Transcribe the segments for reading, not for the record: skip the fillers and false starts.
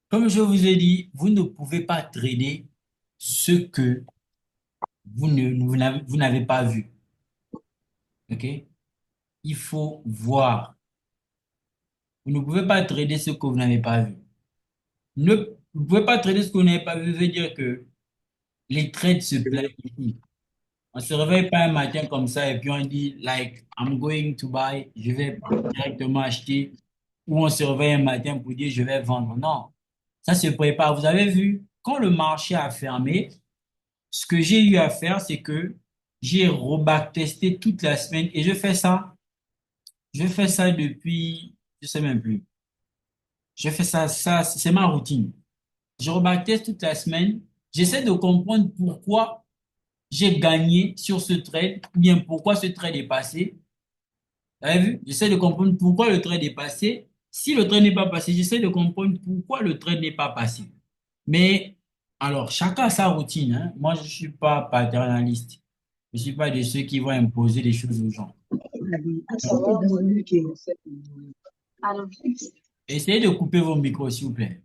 Comme je vous ai dit, vous ne pouvez pas trader ce que vous n'avez pas vu. OK? Il faut voir. Vous ne pouvez pas trader ce que vous n'avez pas vu. Ne, vous ne pouvez pas trader ce que vous n'avez pas vu, veut dire que les trades se planifient. On se réveille pas un matin comme ça et puis on dit, like, I'm going to buy, je vais directement acheter. Ou on se réveille un matin pour dire, je vais vendre. Non, ça se prépare. Vous avez vu, quand le marché a fermé, ce que j'ai eu à faire, c'est que j'ai rebacktesté toute la semaine et je fais ça. Je fais ça depuis, je sais même plus. Je fais ça, c'est ma routine. Je rebackteste toute la semaine. J'essaie de comprendre pourquoi j'ai gagné sur ce trade, ou bien pourquoi ce trade est passé. Vous avez vu? J'essaie de comprendre pourquoi le trade est passé. Si le trade n'est pas passé, j'essaie de comprendre pourquoi le trade n'est pas passé. Mais alors, chacun a sa routine, hein. Moi, je ne suis pas paternaliste. Je ne suis pas de ceux qui vont imposer des choses aux gens. Essayez de couper vos micros, s'il vous plaît.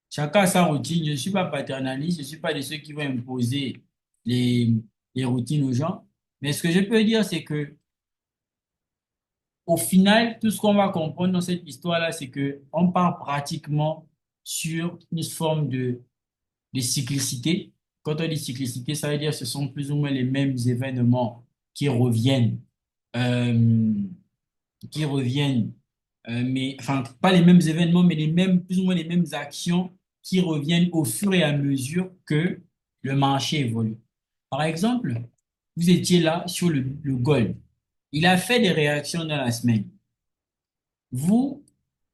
Chacun a sa routine. Je ne suis pas paternaliste. Je ne suis pas de ceux qui vont imposer les, les routines aux gens. Mais ce que je peux dire, c'est que au final, tout ce qu'on va comprendre dans cette histoire-là, c'est que on part pratiquement sur une forme de cyclicité. Quand on dit cyclicité, ça veut dire que ce sont plus ou moins les mêmes événements qui reviennent, euh, qui reviennent, mais enfin pas les mêmes événements, mais les mêmes, plus ou moins les mêmes actions qui reviennent au fur et à mesure que le marché évolue. Par exemple, vous étiez là sur le gold. Il a fait des réactions dans la semaine. Vous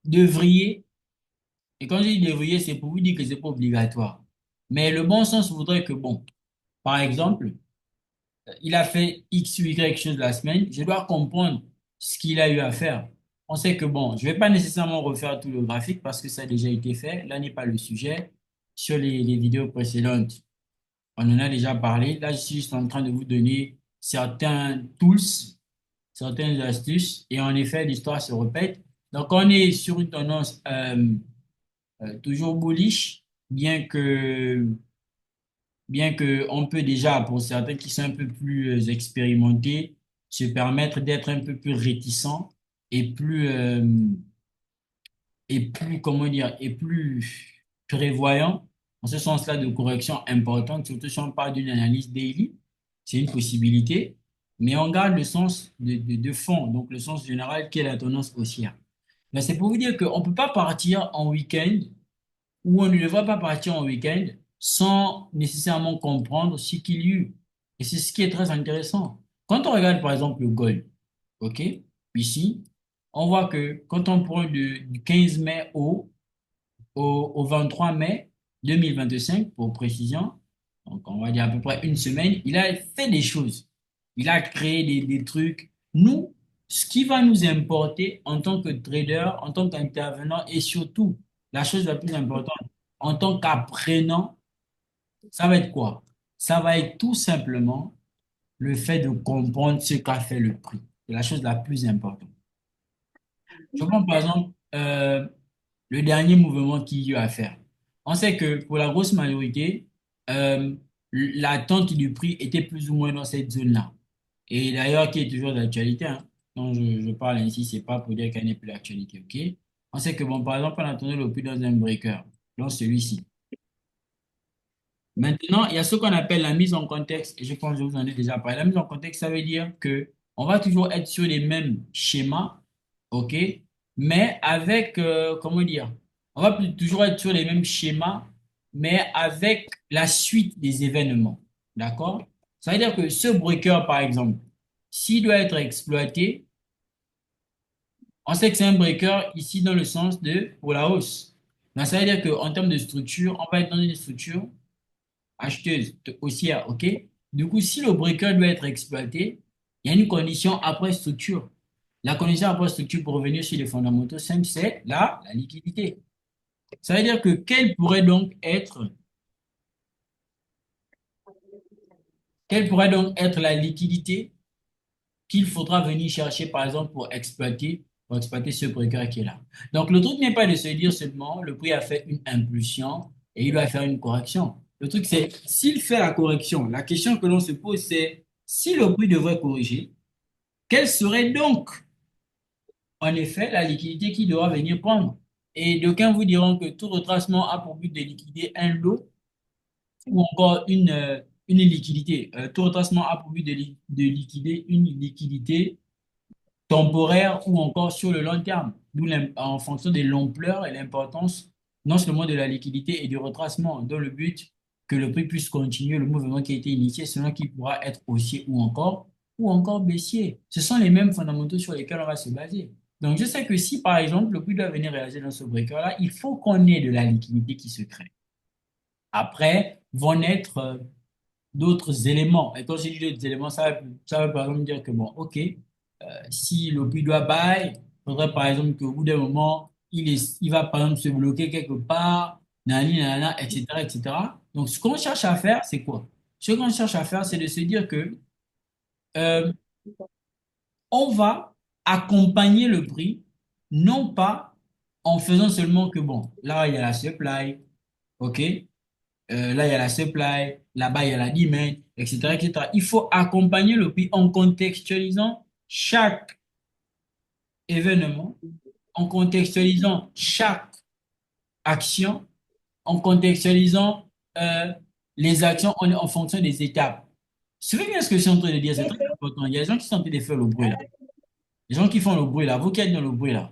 devriez, et quand je dis devriez, c'est pour vous dire que c'est pas obligatoire. Mais le bon sens voudrait que, bon, par exemple, il a fait X ou Y chose la semaine, je dois comprendre ce qu'il a eu à faire. On sait que, bon, je vais pas nécessairement refaire tout le graphique parce que ça a déjà été fait. Là n'est pas le sujet. Sur les vidéos précédentes, on en a déjà parlé. Là, je suis juste en train de vous donner certains tools, certaines astuces. Et en effet, l'histoire se répète. Donc, on est sur une tendance toujours bullish, bien que on peut déjà, pour certains qui sont un peu plus expérimentés, se permettre d'être un peu plus réticents et comment dire, et plus prévoyants en ce sens-là de correction importante, surtout si on parle d'une analyse daily, c'est une possibilité, mais on garde le sens de fond, donc le sens général qui est la tendance haussière. Mais c'est pour vous dire qu'on ne peut pas partir en week-end où on ne devrait pas partir en week-end sans nécessairement comprendre ce qu'il y a eu. Et c'est ce qui est très intéressant. Quand on regarde par exemple le gold, OK, ici, on voit que quand on prend du 15 mai au 23 mai 2025, pour précision, donc on va dire à peu près une semaine, il a fait des choses. Il a créé des trucs. Nous, ce qui va nous importer en tant que trader, en tant qu'intervenant et surtout, la chose la plus importante, en tant qu'apprenant, ça va être quoi? Ça va être tout simplement le fait de comprendre ce qu'a fait le prix. C'est la chose la plus importante. Je prends par exemple le dernier mouvement qu'il y a eu à faire. On sait que pour la grosse majorité, euh, l'attente du prix était plus ou moins dans cette zone-là. Et d'ailleurs, qui est toujours d'actualité, hein. Donc, je parle ainsi, c'est pas pour dire qu'elle n'est plus d'actualité, ok? On sait que, bon, par exemple, on attendait le prix dans un breaker, dans celui-ci. Maintenant, il y a ce qu'on appelle la mise en contexte, et je pense que je vous en ai déjà parlé. La mise en contexte, ça veut dire que on va toujours être sur les mêmes schémas, ok? Mais avec, comment dire, on va toujours être sur les mêmes schémas, mais avec la suite des événements, d'accord? Ça veut dire que ce breaker, par exemple, s'il doit être exploité, on sait que c'est un breaker ici dans le sens de pour la hausse. Donc, ça veut dire qu'en termes de structure, on va être dans une structure acheteuse haussière, OK? Du coup, si le breaker doit être exploité, il y a une condition après structure. La condition après structure pour revenir sur les fondamentaux simples, c'est la liquidité. Ça veut dire que quelle pourrait donc être la liquidité qu'il faudra venir chercher, par exemple, pour exploiter pour exploiter ce précaire qui est là. Donc, le truc n'est pas de se dire seulement le prix a fait une impulsion et il doit faire une correction. Le truc, c'est s'il fait la correction, la question que l'on se pose, c'est si le prix devrait corriger, quelle serait donc, en effet, la liquidité qu'il devra venir prendre? Et d'aucuns vous diront que tout retracement a pour but de liquider un lot ou encore une liquidité. Tout retracement a pour but de liquider une liquidité temporaire ou encore sur le long terme, en fonction de l'ampleur et l'importance non seulement de la liquidité et du retracement, dans le but que le prix puisse continuer le mouvement qui a été initié, selon qu'il pourra être haussier ou encore baissier. Ce sont les mêmes fondamentaux sur lesquels on va se baser. Donc, je sais que si, par exemple, le prix doit venir réagir dans ce breaker-là, il faut qu'on ait de la liquidité qui se crée. Après, vont naître d'autres éléments. Et quand je dis d'autres éléments, ça veut par exemple dire que, bon, OK, si le prix doit buy, il faudrait par exemple qu'au bout d'un moment, il va par exemple se bloquer quelque part, nanani, nanana, etc., etc. Donc, ce qu'on cherche à faire, c'est quoi? Ce qu'on cherche à faire, c'est de se dire que euh, on va accompagner le prix, non pas en faisant seulement que, bon, là, il y a la supply, OK? Là, il y a la supply, là-bas, il y a la demand, etc., etc. Il faut accompagner le prix en contextualisant chaque événement, en contextualisant chaque action, en contextualisant euh, les actions en fonction des étapes. Vous savez bien ce que je suis en train de dire, c'est très important. Il y a des gens qui sont en train de faire le bruit là. Les gens qui font le bruit là, vous qui êtes dans le bruit là.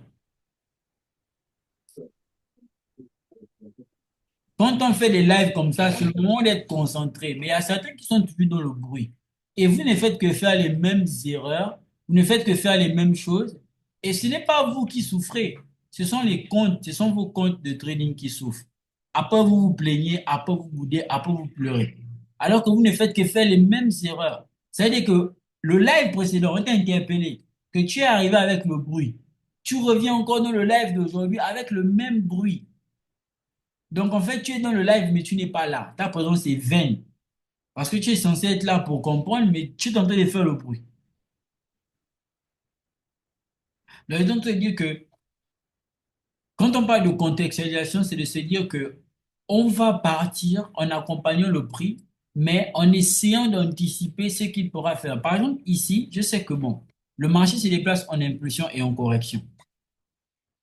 Quand on fait des lives comme ça, c'est le moment d'être concentré. Mais il y a certains qui sont toujours dans le bruit. Et vous ne faites que faire les mêmes erreurs, vous ne faites que faire les mêmes choses. Et ce n'est pas vous qui souffrez. Ce sont les comptes, ce sont vos comptes de trading qui souffrent. Après, vous vous plaignez, après, vous boudez, après, vous pleurez. Alors que vous ne faites que faire les mêmes erreurs. C'est-à-dire que le live précédent, on t'a interpellé, que tu es arrivé avec le bruit. Tu reviens encore dans le live d'aujourd'hui avec le même bruit. Donc, en fait, tu es dans le live, mais tu n'es pas là. Ta présence est vaine. Parce que tu es censé être là pour comprendre, mais tu es en train de faire le bruit. Donc, je te dire que quand on parle de contextualisation, c'est de se dire que on va partir en accompagnant le prix, mais en essayant d'anticiper ce qu'il pourra faire. Par exemple, ici, je sais que bon, le marché se déplace en impulsion et en correction.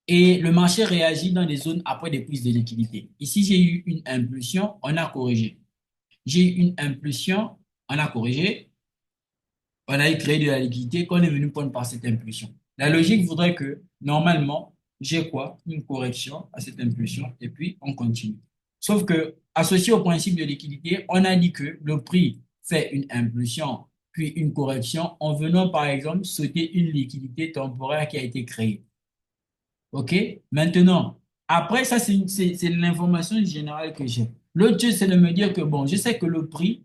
Et le marché réagit dans des zones après des prises de liquidité. Ici, j'ai eu une impulsion, on a corrigé. J'ai eu une impulsion, on a corrigé, on a créé de la liquidité qu'on est venu prendre par cette impulsion. La logique voudrait que, normalement, j'ai quoi? Une correction à cette impulsion et puis on continue. Sauf que, associé au principe de liquidité, on a dit que le prix fait une impulsion puis une correction en venant, par exemple, sauter une liquidité temporaire qui a été créée. OK? Maintenant, après, ça, c'est l'information générale que j'ai. L'autre chose, c'est de me dire que, bon, je sais que le prix,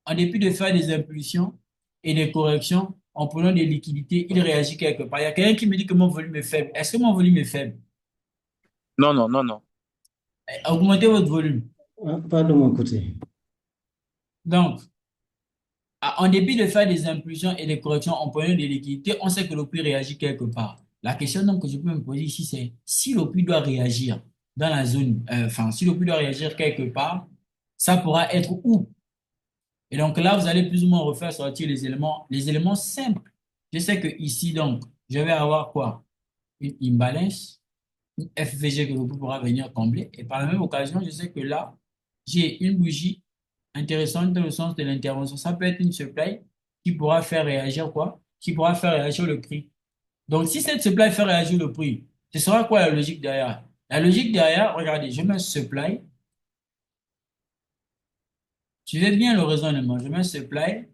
en dépit de faire des impulsions et des corrections, en prenant des liquidités, il réagit quelque part. Il y a quelqu'un qui me dit que mon volume est faible. Est-ce que mon volume est faible? Non, non, non, non. Augmentez votre volume. Ah, pas de mon côté. Donc, en dépit de faire des impulsions et des corrections en prenant des liquidités, on sait que le prix réagit quelque part. La question donc que je peux me poser ici, c'est si le prix doit réagir dans la zone, enfin, si le prix doit réagir quelque part, ça pourra être où? Et donc là, vous allez plus ou moins refaire sortir les éléments simples. Je sais que ici, donc, je vais avoir quoi? Une imbalance, une FVG que le prix pourra venir combler. Et par la même occasion, je sais que là, j'ai une bougie intéressante dans le sens de l'intervention. Ça peut être une supply qui pourra faire réagir quoi? Qui pourra faire réagir le prix. Donc, si cette supply fait réagir le prix, ce sera quoi la logique derrière? La logique derrière, regardez, je mets supply. Suivez bien le raisonnement. Je mets supply.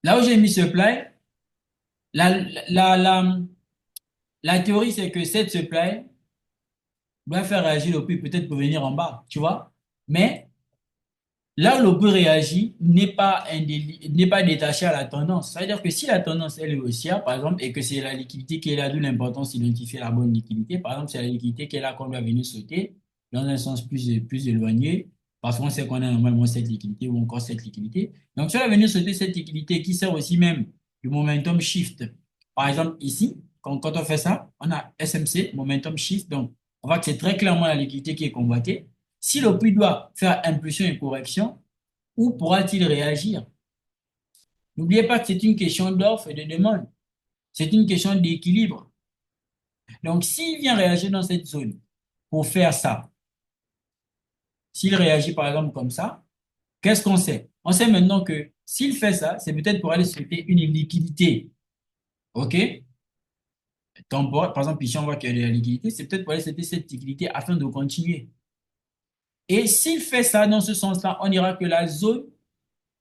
Là où j'ai mis supply, la, la, la, la théorie, c'est que cette supply doit faire réagir le prix peut-être pour venir en bas, tu vois? Mais là où le prix réagit n'est pas détaché à la tendance. C'est-à-dire que si la tendance elle est haussière, par exemple, et que c'est la liquidité qui est là, d'où l'importance d'identifier la bonne liquidité, par exemple, c'est la liquidité qui est là qu'on doit venir sauter dans un sens plus éloigné, parce qu'on sait qu'on a normalement cette liquidité ou encore cette liquidité. Donc, tu vas venir sauter cette liquidité qui sert aussi même le momentum shift. Par exemple, ici, quand on fait ça, on a SMC, Momentum Shift. Donc, on voit que c'est très clairement la liquidité qui est convoitée. Si le prix doit faire impulsion et correction, où pourra-t-il réagir? N'oubliez pas que c'est une question d'offre et de demande. C'est une question d'équilibre. Donc, s'il vient réagir dans cette zone pour faire ça, s'il réagit par exemple comme ça, qu'est-ce qu'on sait? On sait maintenant que s'il fait ça, c'est peut-être pour aller souhaiter une liquidité. OK? Temporaire. Par exemple, ici, on voit qu'il y a de la liquidité. C'est peut-être pour aller souhaiter cette liquidité afin de continuer. Et s'il fait ça dans ce sens-là, on dira que la zone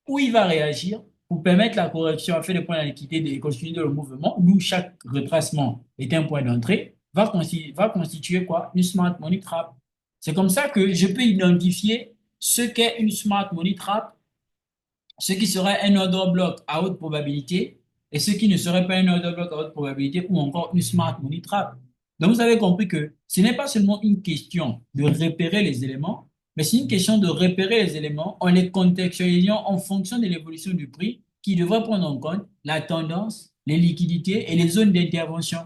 où il va réagir pour permettre la correction afin de prendre la liquidité et continuer le mouvement, d'où chaque retracement est un point d'entrée, va constituer quoi? Une smart money trap. C'est comme ça que je peux identifier ce qu'est une smart money trap, ce qui serait un order block à haute probabilité et ce qui ne serait pas un order block à haute probabilité ou encore une smart money trap. Donc, vous avez compris que ce n'est pas seulement une question de repérer les éléments, mais c'est une question de repérer les éléments en les contextualisant en fonction de l'évolution du prix qui devrait prendre en compte la tendance, les liquidités et les zones d'intervention.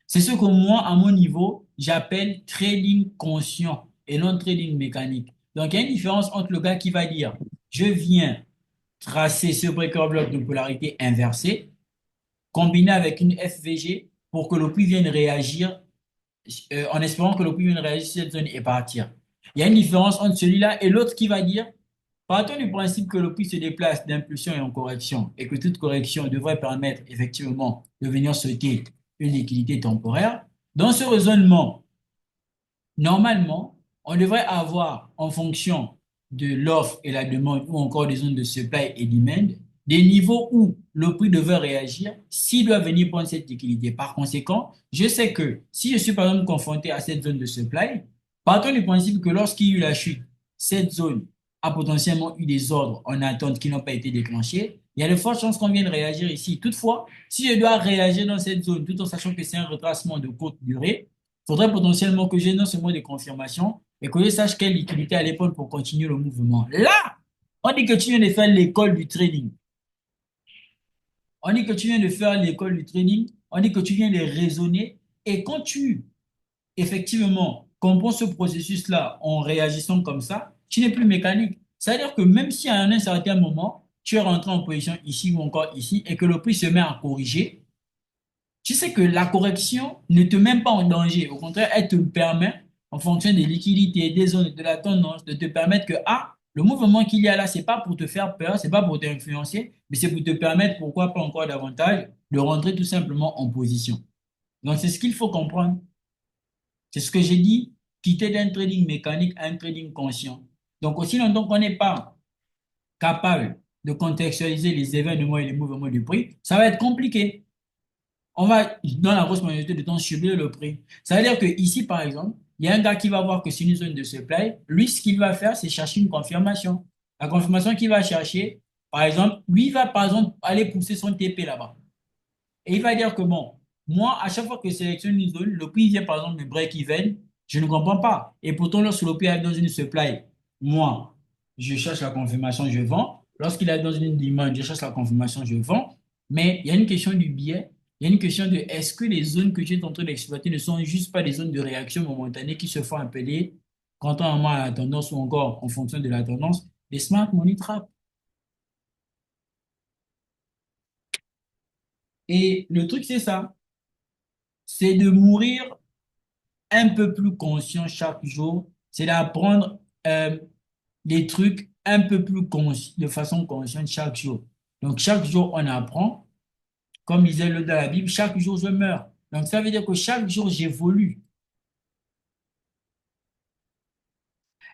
C'est ce que moi, à mon niveau, j'appelle trading conscient et non trading mécanique. Donc, il y a une différence entre le gars qui va dire, je viens tracer ce breaker block de polarité inversée, combiné avec une FVG pour que le prix vienne réagir, en espérant que le prix vienne réagir sur cette zone et partir. Il y a une différence entre celui-là et l'autre qui va dire, partons du principe que le prix se déplace d'impulsion et en correction et que toute correction devrait permettre effectivement de venir sauter une liquidité temporaire. Dans ce raisonnement, normalement, on devrait avoir, en fonction de l'offre et la demande ou encore des zones de supply et demand, des niveaux où le prix devrait réagir s'il doit venir prendre cette liquidité. Par conséquent, je sais que si je suis par exemple confronté à cette zone de supply, partons du principe que lorsqu'il y a eu la chute, cette zone a potentiellement eu des ordres en attente qui n'ont pas été déclenchés. Il y a de fortes chances qu'on vienne réagir ici. Toutefois, si je dois réagir dans cette zone tout en sachant que c'est un retracement de courte durée, il faudrait potentiellement que j'ai non seulement des confirmations, mais que je sache quelle liquidité à l'épaule pour continuer le mouvement. Là, on dit que tu viens de faire l'école du trading. On dit que tu viens de faire l'école du trading. On dit que tu viens de raisonner. Et quand tu, effectivement, comprends ce processus-là en réagissant comme ça, tu n'es plus mécanique. C'est-à-dire que même si à un certain moment, tu es rentré en position ici ou encore ici et que le prix se met à corriger, tu sais que la correction ne te met pas en danger. Au contraire, elle te permet, en fonction des liquidités, des zones, de la tendance, de te permettre que, ah, le mouvement qu'il y a là, c'est pas pour te faire peur, c'est pas pour t'influencer, mais c'est pour te permettre, pourquoi pas encore davantage, de rentrer tout simplement en position. Donc, c'est ce qu'il faut comprendre. C'est ce que j'ai dit, quitter d'un trading mécanique à un trading conscient. Donc, aussi longtemps qu'on n'est pas capable de contextualiser les événements et les mouvements du prix, ça va être compliqué. On va, dans la grosse majorité du temps, subir le prix. Ça veut dire que ici, par exemple, il y a un gars qui va voir que c'est une zone de supply. Lui, ce qu'il va faire, c'est chercher une confirmation. La confirmation qu'il va chercher, par exemple, lui, il va, par exemple, aller pousser son TP là-bas. Et il va dire que, bon, moi, à chaque fois que je sélectionne une zone, le prix vient, par exemple, de break-even, je ne comprends pas. Et pourtant, lorsque le prix est dans une supply, moi, je cherche la confirmation, je vends. Lorsqu'il est dans une demande, je cherche la confirmation, je vends. Mais il y a une question du biais. Il y a une question de est-ce que les zones que tu es en train d'exploiter ne sont juste pas des zones de réaction momentanée qui se font appeler, contrairement à la tendance ou encore en fonction de la tendance, des smart money traps. Et le truc, c'est ça. C'est de mourir un peu plus conscient chaque jour. C'est d'apprendre des trucs un peu plus de façon consciente chaque jour. Donc, chaque jour, on apprend. Comme disait le dans la Bible, chaque jour, je meurs. Donc, ça veut dire que chaque jour, j'évolue.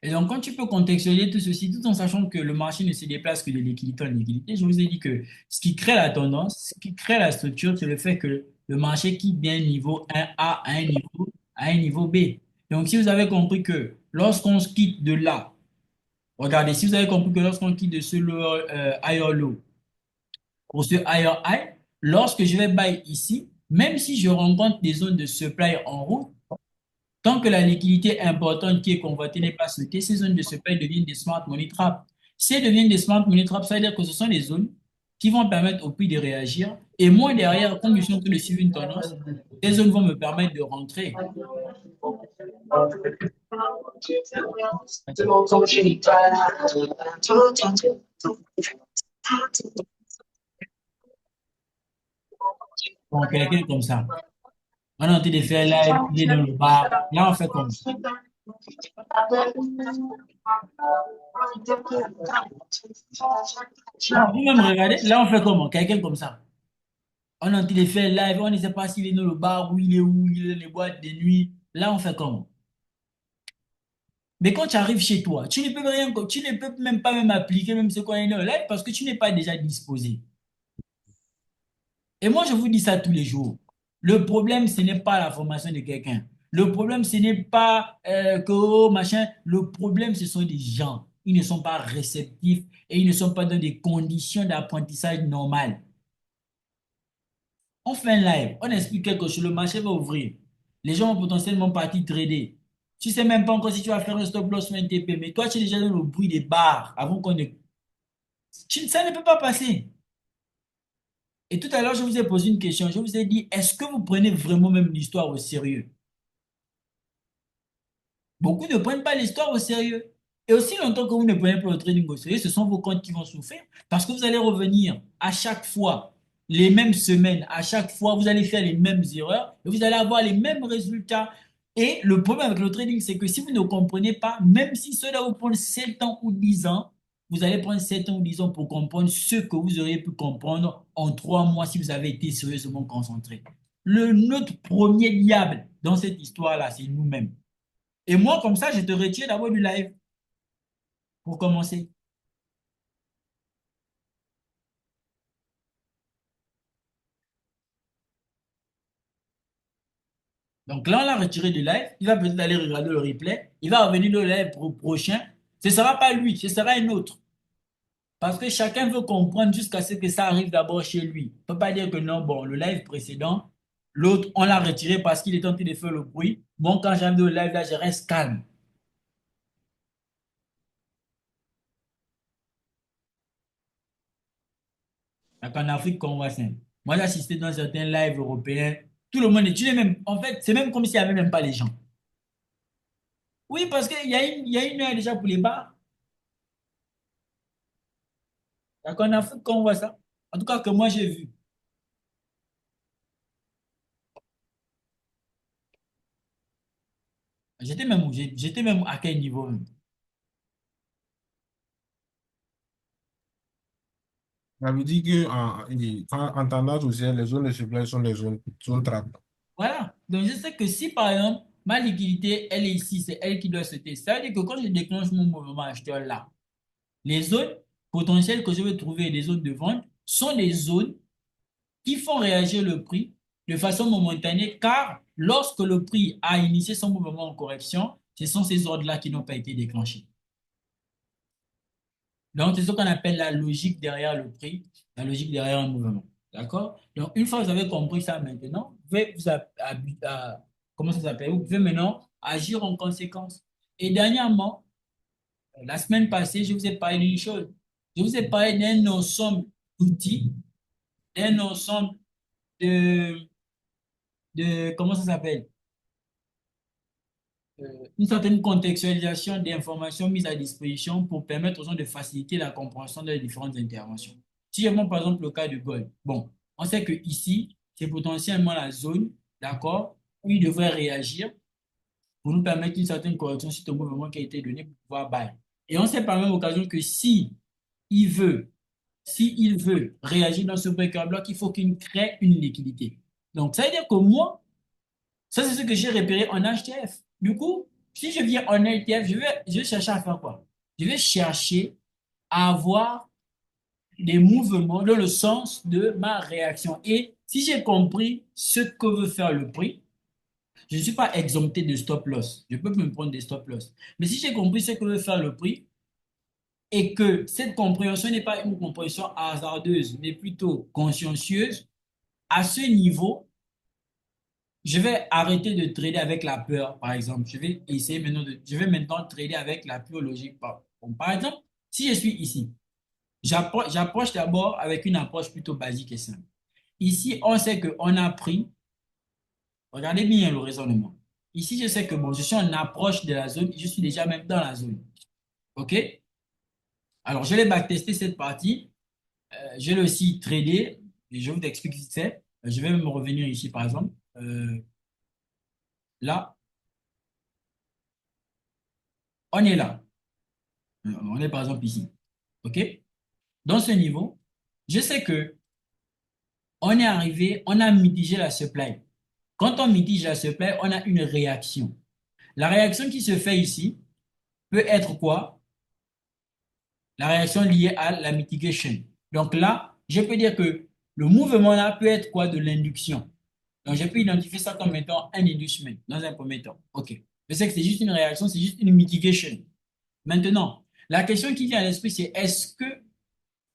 Et donc, quand tu peux contextualiser tout ceci, tout en sachant que le marché ne se déplace que de liquidité en liquidité, je vous ai dit que ce qui crée la tendance, ce qui crée la structure, c'est le fait que le marché quitte bien niveau 1A à un niveau B. Donc, si vous avez compris que lorsqu'on se quitte de là, regardez, si vous avez compris que lorsqu'on quitte de ce higher low pour ce higher high, lorsque je vais buy ici, même si je rencontre des zones de supply en route, tant que la liquidité importante qui est convoitée n'est pas souhaitée, ces zones de supply deviennent des smart money traps. Si elles deviennent des smart money traps, ça veut dire que ce sont des zones qui vont permettre au prix de réagir Et moi, derrière, comme je suis en train de suivre une tendance, ces zones vont me permettre de rentrer. Bon, quelqu'un comme ça. On est en train de faire live, il est dans le bar. Là, on fait comme. Non, vous-même regardez, là, on fait comment? Quelqu'un comme ça. On est en train de faire live, on ne sait pas s'il est dans le bar, où, il est dans les boîtes de nuit. Là, on fait comment? Mais quand tu arrives chez toi, tu ne peux rien, tu ne peux même pas même appliquer même ce qu'on est dans le live parce que tu n'es pas déjà disposé. Et moi, je vous dis ça tous les jours. Le problème, ce n'est pas la formation de quelqu'un. Le problème, ce n'est pas que, oh, machin. Le problème, ce sont des gens. Ils ne sont pas réceptifs et ils ne sont pas dans des conditions d'apprentissage normales. On fait un live, on explique quelque chose, le marché va ouvrir. Les gens vont potentiellement partir trader. Tu sais même pas encore si tu vas faire un stop loss ou un TP, mais toi, tu es déjà dans le bruit des bars avant qu'on ne... Ça ne peut pas passer. Et tout à l'heure, je vous ai posé une question. Je vous ai dit, est-ce que vous prenez vraiment même l'histoire au sérieux? Beaucoup ne prennent pas l'histoire au sérieux. Et aussi longtemps que vous ne prenez pas le trading au sérieux, ce sont vos comptes qui vont souffrir parce que vous allez revenir à chaque fois, les mêmes semaines, à chaque fois, vous allez faire les mêmes erreurs et vous allez avoir les mêmes résultats. Et le problème avec le trading, c'est que si vous ne comprenez pas, même si cela vous prend 7 ans ou 10 ans, vous allez prendre 7 ans ou 10 ans pour comprendre ce que vous auriez pu comprendre en 3 mois si vous avez été sérieusement concentré. Notre premier diable dans cette histoire-là, c'est nous-mêmes. Et moi, comme ça, je te retire d'abord du live pour commencer. Donc là, on l'a retiré du live. Il va peut-être aller regarder le replay. Il va revenir le live prochain. Ce ne sera pas lui, ce sera un autre. Parce que chacun veut comprendre jusqu'à ce que ça arrive d'abord chez lui. On ne peut pas dire que non, bon, le live précédent, l'autre, on l'a retiré parce qu'il est tenté de faire le bruit. Bon, quand j'arrive au live, là, je reste calme. Donc en Afrique, qu'on voit ça. Moi, j'ai assisté dans certains lives européens. Tout le monde est, tu es même, en fait, c'est même comme s'il n'y avait même pas les gens. Oui, parce il y a une heure déjà pour les bars. Donc en Afrique, qu'on voit ça. En tout cas, que moi, j'ai vu. J'étais même où? J'étais même à quel niveau même? Ça veut dire que en tendance haussière, les zones de supply sont des zones trappes. Voilà. Donc, je sais que si, par exemple, ma liquidité, elle est ici, c'est elle qui doit se tester. Ça veut dire que quand je déclenche mon mouvement acheteur là, les zones potentielles que je vais trouver, les zones de vente, sont des zones qui font réagir le prix de façon momentanée, car lorsque le prix a initié son mouvement en correction, ce sont ces ordres-là qui n'ont pas été déclenchés. Donc, c'est ce qu'on appelle la logique derrière le prix, la logique derrière un mouvement. D'accord? Donc, une fois que vous avez compris ça maintenant, vous pouvez comment ça s'appelle? Vous pouvez maintenant agir en conséquence. Et dernièrement, la semaine passée, je vous ai parlé d'une chose. Je vous ai parlé d'un ensemble d'outils, d'un ensemble de, comment ça s'appelle? Une certaine contextualisation des informations mises à disposition pour permettre aux gens de faciliter la compréhension des différentes interventions. Si je prends par exemple le cas du gold, bon, on sait que ici, c'est potentiellement la zone, d'accord, où il devrait réagir pour nous permettre une certaine correction sur le mouvement qui a été donné pour pouvoir buy. Et on sait par même occasion que si il veut, si il veut réagir dans ce breaker block, il faut qu'il crée une liquidité. Donc, ça veut dire que moi, ça, c'est ce que j'ai repéré en HTF. Du coup, si je viens en HTF, je vais chercher à faire quoi? Je vais chercher à avoir des mouvements dans le sens de ma réaction. Et si j'ai compris ce que veut faire le prix, je ne suis pas exempté de stop loss. Je peux me prendre des stop loss. Mais si j'ai compris ce que veut faire le prix et que cette compréhension n'est pas une compréhension hasardeuse, mais plutôt consciencieuse, à ce niveau, je vais arrêter de trader avec la peur, par exemple. Je vais maintenant trader avec la pure logique. Par exemple, si je suis ici, j'approche d'abord avec une approche plutôt basique et simple. Ici, on sait qu'on a pris, regardez bien le raisonnement. Ici, je sais que bon, je suis en approche de la zone, je suis déjà même dans la zone. OK? Alors, je vais backtester cette partie. Je l'ai aussi tradé. Et je vous explique vite fait. Je vais me revenir ici, par exemple. Là, on est là. On est par exemple ici. OK? Dans ce niveau, je sais que on est arrivé, on a mitigé la supply. Quand on mitige la supply, on a une réaction. La réaction qui se fait ici peut être quoi? La réaction liée à la mitigation. Donc là, je peux dire que le mouvement là peut être quoi? De l'induction. Donc je peux identifier ça comme étant un inducement dans un premier temps. OK. Je sais que c'est juste une réaction, c'est juste une mitigation. Maintenant, la question qui vient à l'esprit, c'est est-ce que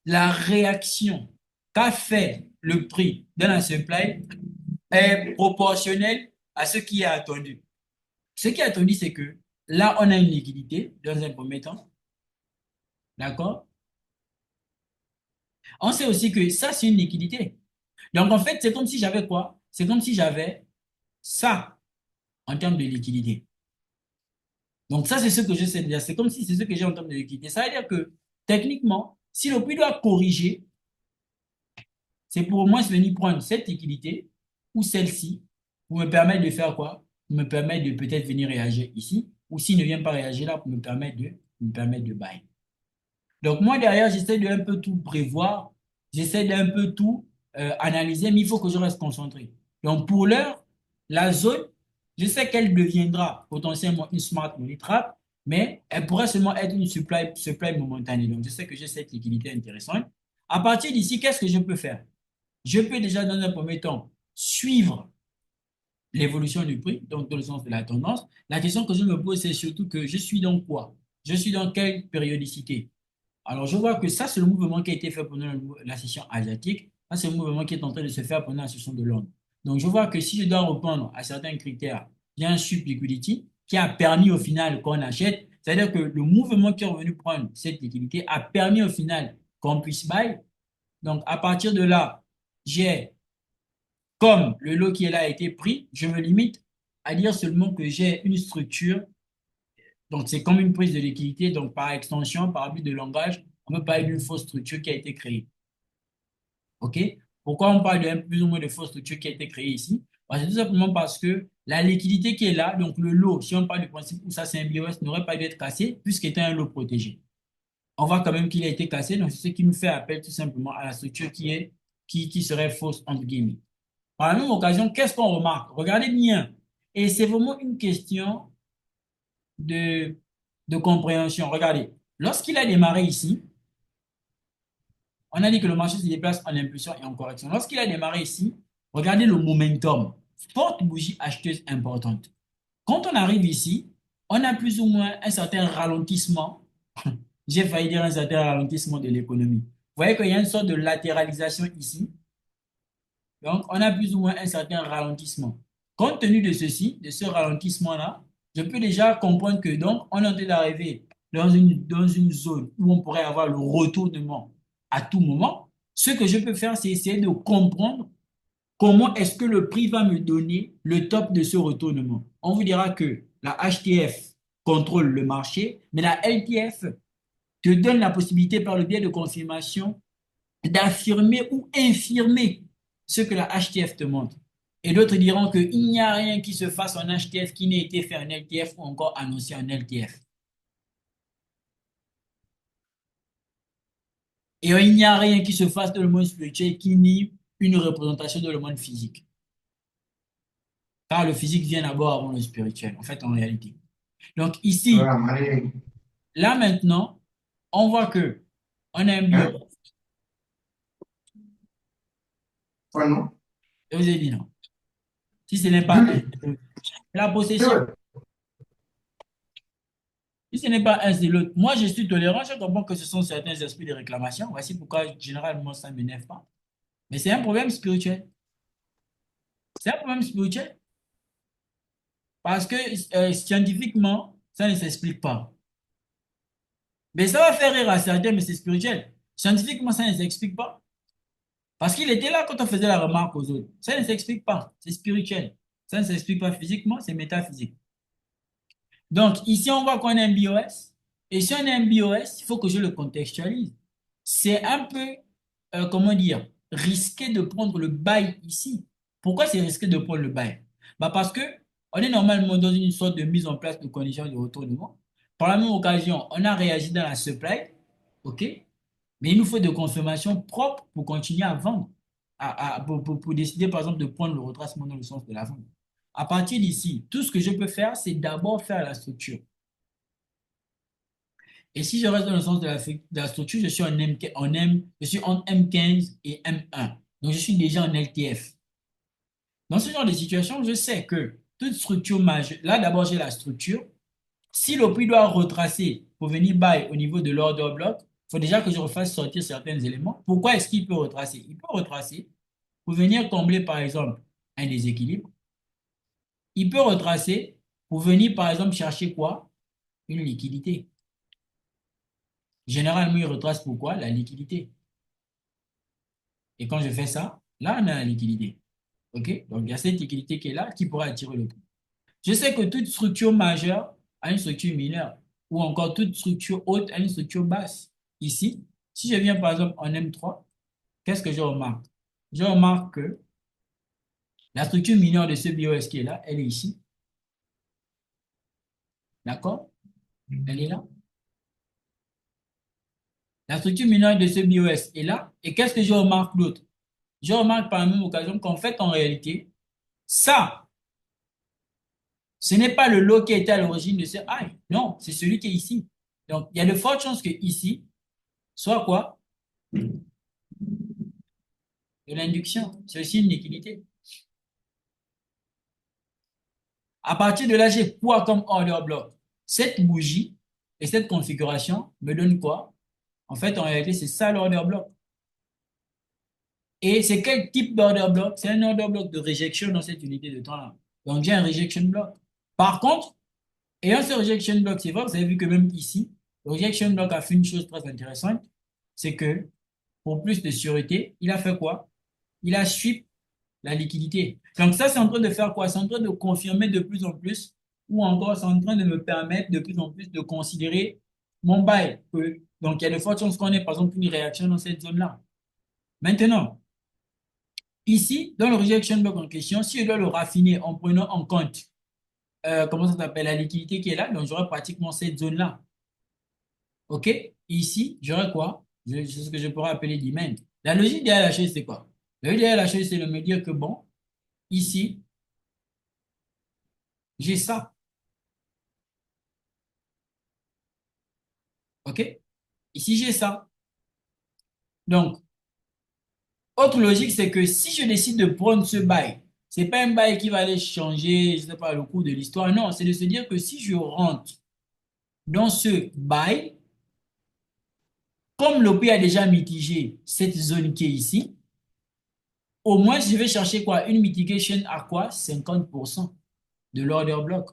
la réaction qu'a fait le prix de la supply est proportionnelle à ce qui est attendu? Ce qui est attendu, c'est que là, on a une liquidité dans un premier temps. D'accord? On sait aussi que ça, c'est une liquidité. Donc, en fait, c'est comme si j'avais quoi? C'est comme si j'avais ça en termes de liquidité. Donc, ça, c'est ce que je sais dire. C'est comme si c'est ce que j'ai en termes de liquidité. Ça veut dire que, techniquement, si le prix doit corriger, c'est pour moi venir prendre cette liquidité ou celle-ci pour me permettre de faire quoi? Pour me permettre de peut-être venir réagir ici. Ou s'il ne vient pas réagir là, pour me permettre de buy. Donc, moi, derrière, j'essaie de un peu tout prévoir. J'essaie d'un peu tout analyser, mais il faut que je reste concentré. Donc, pour l'heure, la zone, je sais qu'elle deviendra potentiellement une smart money trap, mais elle pourrait seulement être une supply momentanée. Donc, je sais que j'ai cette liquidité intéressante. À partir d'ici, qu'est-ce que je peux faire? Je peux déjà, dans un premier temps, suivre l'évolution du prix, donc dans le sens de la tendance. La question que je me pose, c'est surtout que je suis dans quoi? Je suis dans quelle périodicité? Alors, je vois que ça, c'est le mouvement qui a été fait pendant la session asiatique. Ça, c'est le mouvement qui est en train de se faire pendant la session de Londres. Donc, je vois que si je dois répondre à certains critères, il y a un sub liquidity qui a permis au final qu'on achète. C'est-à-dire que le mouvement qui est revenu prendre cette liquidité a permis au final qu'on puisse buy. Donc, à partir de là, j'ai, comme le lot qui est là a été pris, je me limite à dire seulement que j'ai une structure. Donc, c'est comme une prise de liquidité. Donc, par extension, par habit de langage, on peut parler d'une fausse structure qui a été créée. OK? Pourquoi on parle de plus ou moins de fausse structure qui a été créée ici? C'est tout simplement parce que la liquidité qui est là, donc le lot, si on parle du principe où ça c'est un BOS, n'aurait pas dû être cassé puisqu'il était un lot protégé. On voit quand même qu'il a été cassé, donc c'est ce qui nous fait appel tout simplement à la structure qui serait fausse, entre guillemets. Par la même occasion, qu'est-ce qu'on remarque? Regardez bien. Et c'est vraiment une question de, de compréhension. Regardez, lorsqu'il a démarré ici, on a dit que le marché se déplace en impulsion et en correction. Lorsqu'il a démarré ici, regardez le momentum. Forte bougie acheteuse importante. Quand on arrive ici, on a plus ou moins un certain ralentissement. J'ai failli dire un certain ralentissement de l'économie. Vous voyez qu'il y a une sorte de latéralisation ici. Donc, on a plus ou moins un certain ralentissement. Compte tenu de ceci, de ce ralentissement-là, je peux déjà comprendre que donc, on est en train d'arriver dans une zone où on pourrait avoir le retournement à tout moment. Ce que je peux faire, c'est essayer de comprendre comment est-ce que le prix va me donner le top de ce retournement. On vous dira que la HTF contrôle le marché, mais la LTF te donne la possibilité par le biais de confirmation d'affirmer ou infirmer ce que la HTF te montre. Et d'autres diront qu'il n'y a rien qui se fasse en HTF qui n'ait été fait en LTF ou encore annoncé en LTF. Et il n'y a rien qui se fasse dans le monde spirituel qui nie une représentation dans le monde physique. Car le physique vient d'abord avant le spirituel, en fait, en réalité. Donc ici, là maintenant, on voit que on a un bio. Je vous ai dit non. Si ce n'est pas la possession, si ce n'est pas un, c'est l'autre. Moi, je suis tolérant, je comprends que ce sont certains esprits de réclamation. Voici pourquoi, généralement, ça ne m'énerve pas. Mais c'est un problème spirituel. C'est un problème spirituel. Parce que scientifiquement, ça ne s'explique pas. Mais ça va faire rire à certains, mais c'est spirituel. Scientifiquement, ça ne s'explique pas. Parce qu'il était là quand on faisait la remarque aux autres. Ça ne s'explique pas. C'est spirituel. Ça ne s'explique pas physiquement, c'est métaphysique. Donc, ici, on voit qu'on a un BOS. Et si on a un BOS, il faut que je le contextualise. C'est un peu, comment dire, risqué de prendre le bail ici. Pourquoi c'est risqué de prendre le bail? Bah parce que on est normalement dans une sorte de mise en place de conditions de retournement. Par la même occasion, on a réagi dans la supply, OK? Mais il nous faut de consommation propre pour continuer à vendre, pour décider par exemple de prendre le retracement dans le sens de la vente. À partir d'ici, tout ce que je peux faire, c'est d'abord faire la structure. Et si je reste dans le sens de la structure, je suis je suis entre M15 et M1. Donc, je suis déjà en LTF. Dans ce genre de situation, je sais que toute structure majeure, là d'abord j'ai la structure. Si le prix doit retracer pour venir buy au niveau de l'order block, il faut déjà que je refasse sortir certains éléments. Pourquoi est-ce qu'il peut retracer? Il peut retracer pour venir combler par exemple un déséquilibre. Il peut retracer pour venir par exemple chercher quoi? Une liquidité. Généralement, il retrace pourquoi? La liquidité. Et quand je fais ça, là, on a la liquidité. OK? Donc, il y a cette liquidité qui est là qui pourra attirer le prix. Je sais que toute structure majeure a une structure mineure ou encore toute structure haute a une structure basse. Ici, si je viens par exemple en M3, qu'est-ce que je remarque? Je remarque que la structure mineure de ce BOS qui est là, elle est ici. D'accord? Elle est là. La structure mineure de ce BOS est là. Et qu'est-ce que je remarque d'autre? Je remarque par la même occasion qu'en fait, en réalité, ça, ce n'est pas le lot qui était à l'origine de ce high. Non, c'est celui qui est ici. Donc, il y a de fortes chances que ici soit quoi? De l'induction. C'est aussi une liquidité. À partir de là, j'ai quoi comme order block? Cette bougie et cette configuration me donnent quoi? En fait, en réalité, c'est ça l'order block. Et c'est quel type d'order block? C'est un order block de rejection dans cette unité de temps-là. Donc, j'ai un rejection block. Par contre, ayant ce rejection block, c'est vrai, vous avez vu que même ici, le rejection block a fait une chose très intéressante, c'est que pour plus de sûreté, il a fait quoi? Il a sweep la liquidité. Donc ça, c'est en train de faire quoi? C'est en train de confirmer de plus en plus, ou encore c'est en train de me permettre de plus en plus de considérer mon bail. Donc il y a de fortes chances qu'on ait par exemple une réaction dans cette zone-là. Maintenant, ici, dans le rejection block en question, si je dois le raffiner en prenant en compte, comment ça s'appelle, la liquidité qui est là, donc j'aurai pratiquement cette zone-là. OK? Ici, j'aurai quoi? C'est ce que je pourrais appeler demand. La logique derrière la chose, c'est quoi? La logique derrière la chose, c'est de me dire que bon, ici, j'ai ça. OK? Ici, j'ai ça. Donc, autre logique, c'est que si je décide de prendre ce bail, c'est pas un bail qui va aller changer, je sais pas, le cours de l'histoire. Non, c'est de se dire que si je rentre dans ce bail, comme le prix a déjà mitigé cette zone qui est ici, au moins, je vais chercher quoi? Une mitigation à quoi? 50% de l'order block.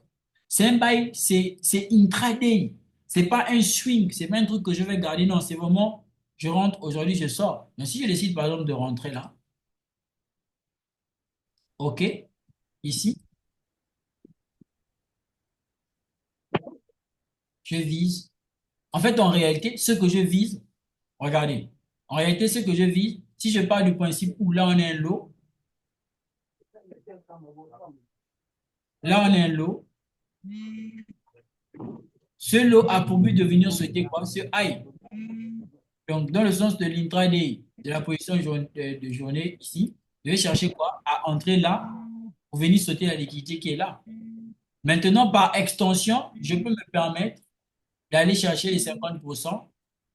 C'est un bail, c'est intraday. C'est pas un swing, c'est pas un truc que je vais garder. Non, c'est vraiment, je rentre aujourd'hui, je sors. Mais si je décide par exemple de rentrer là, OK, ici, je vise. En fait, en réalité, ce que je vise, regardez, en réalité, ce que je vise, si je pars du principe où là on est un lot, là on est un lot, ce lot a pour but de venir souhaiter quoi? Ce high. Donc, dans le sens de l'intraday, de la position de journée ici, je vais chercher quoi? À entrer là pour venir sauter la liquidité qui est là. Maintenant, par extension, je peux me permettre d'aller chercher les 50%.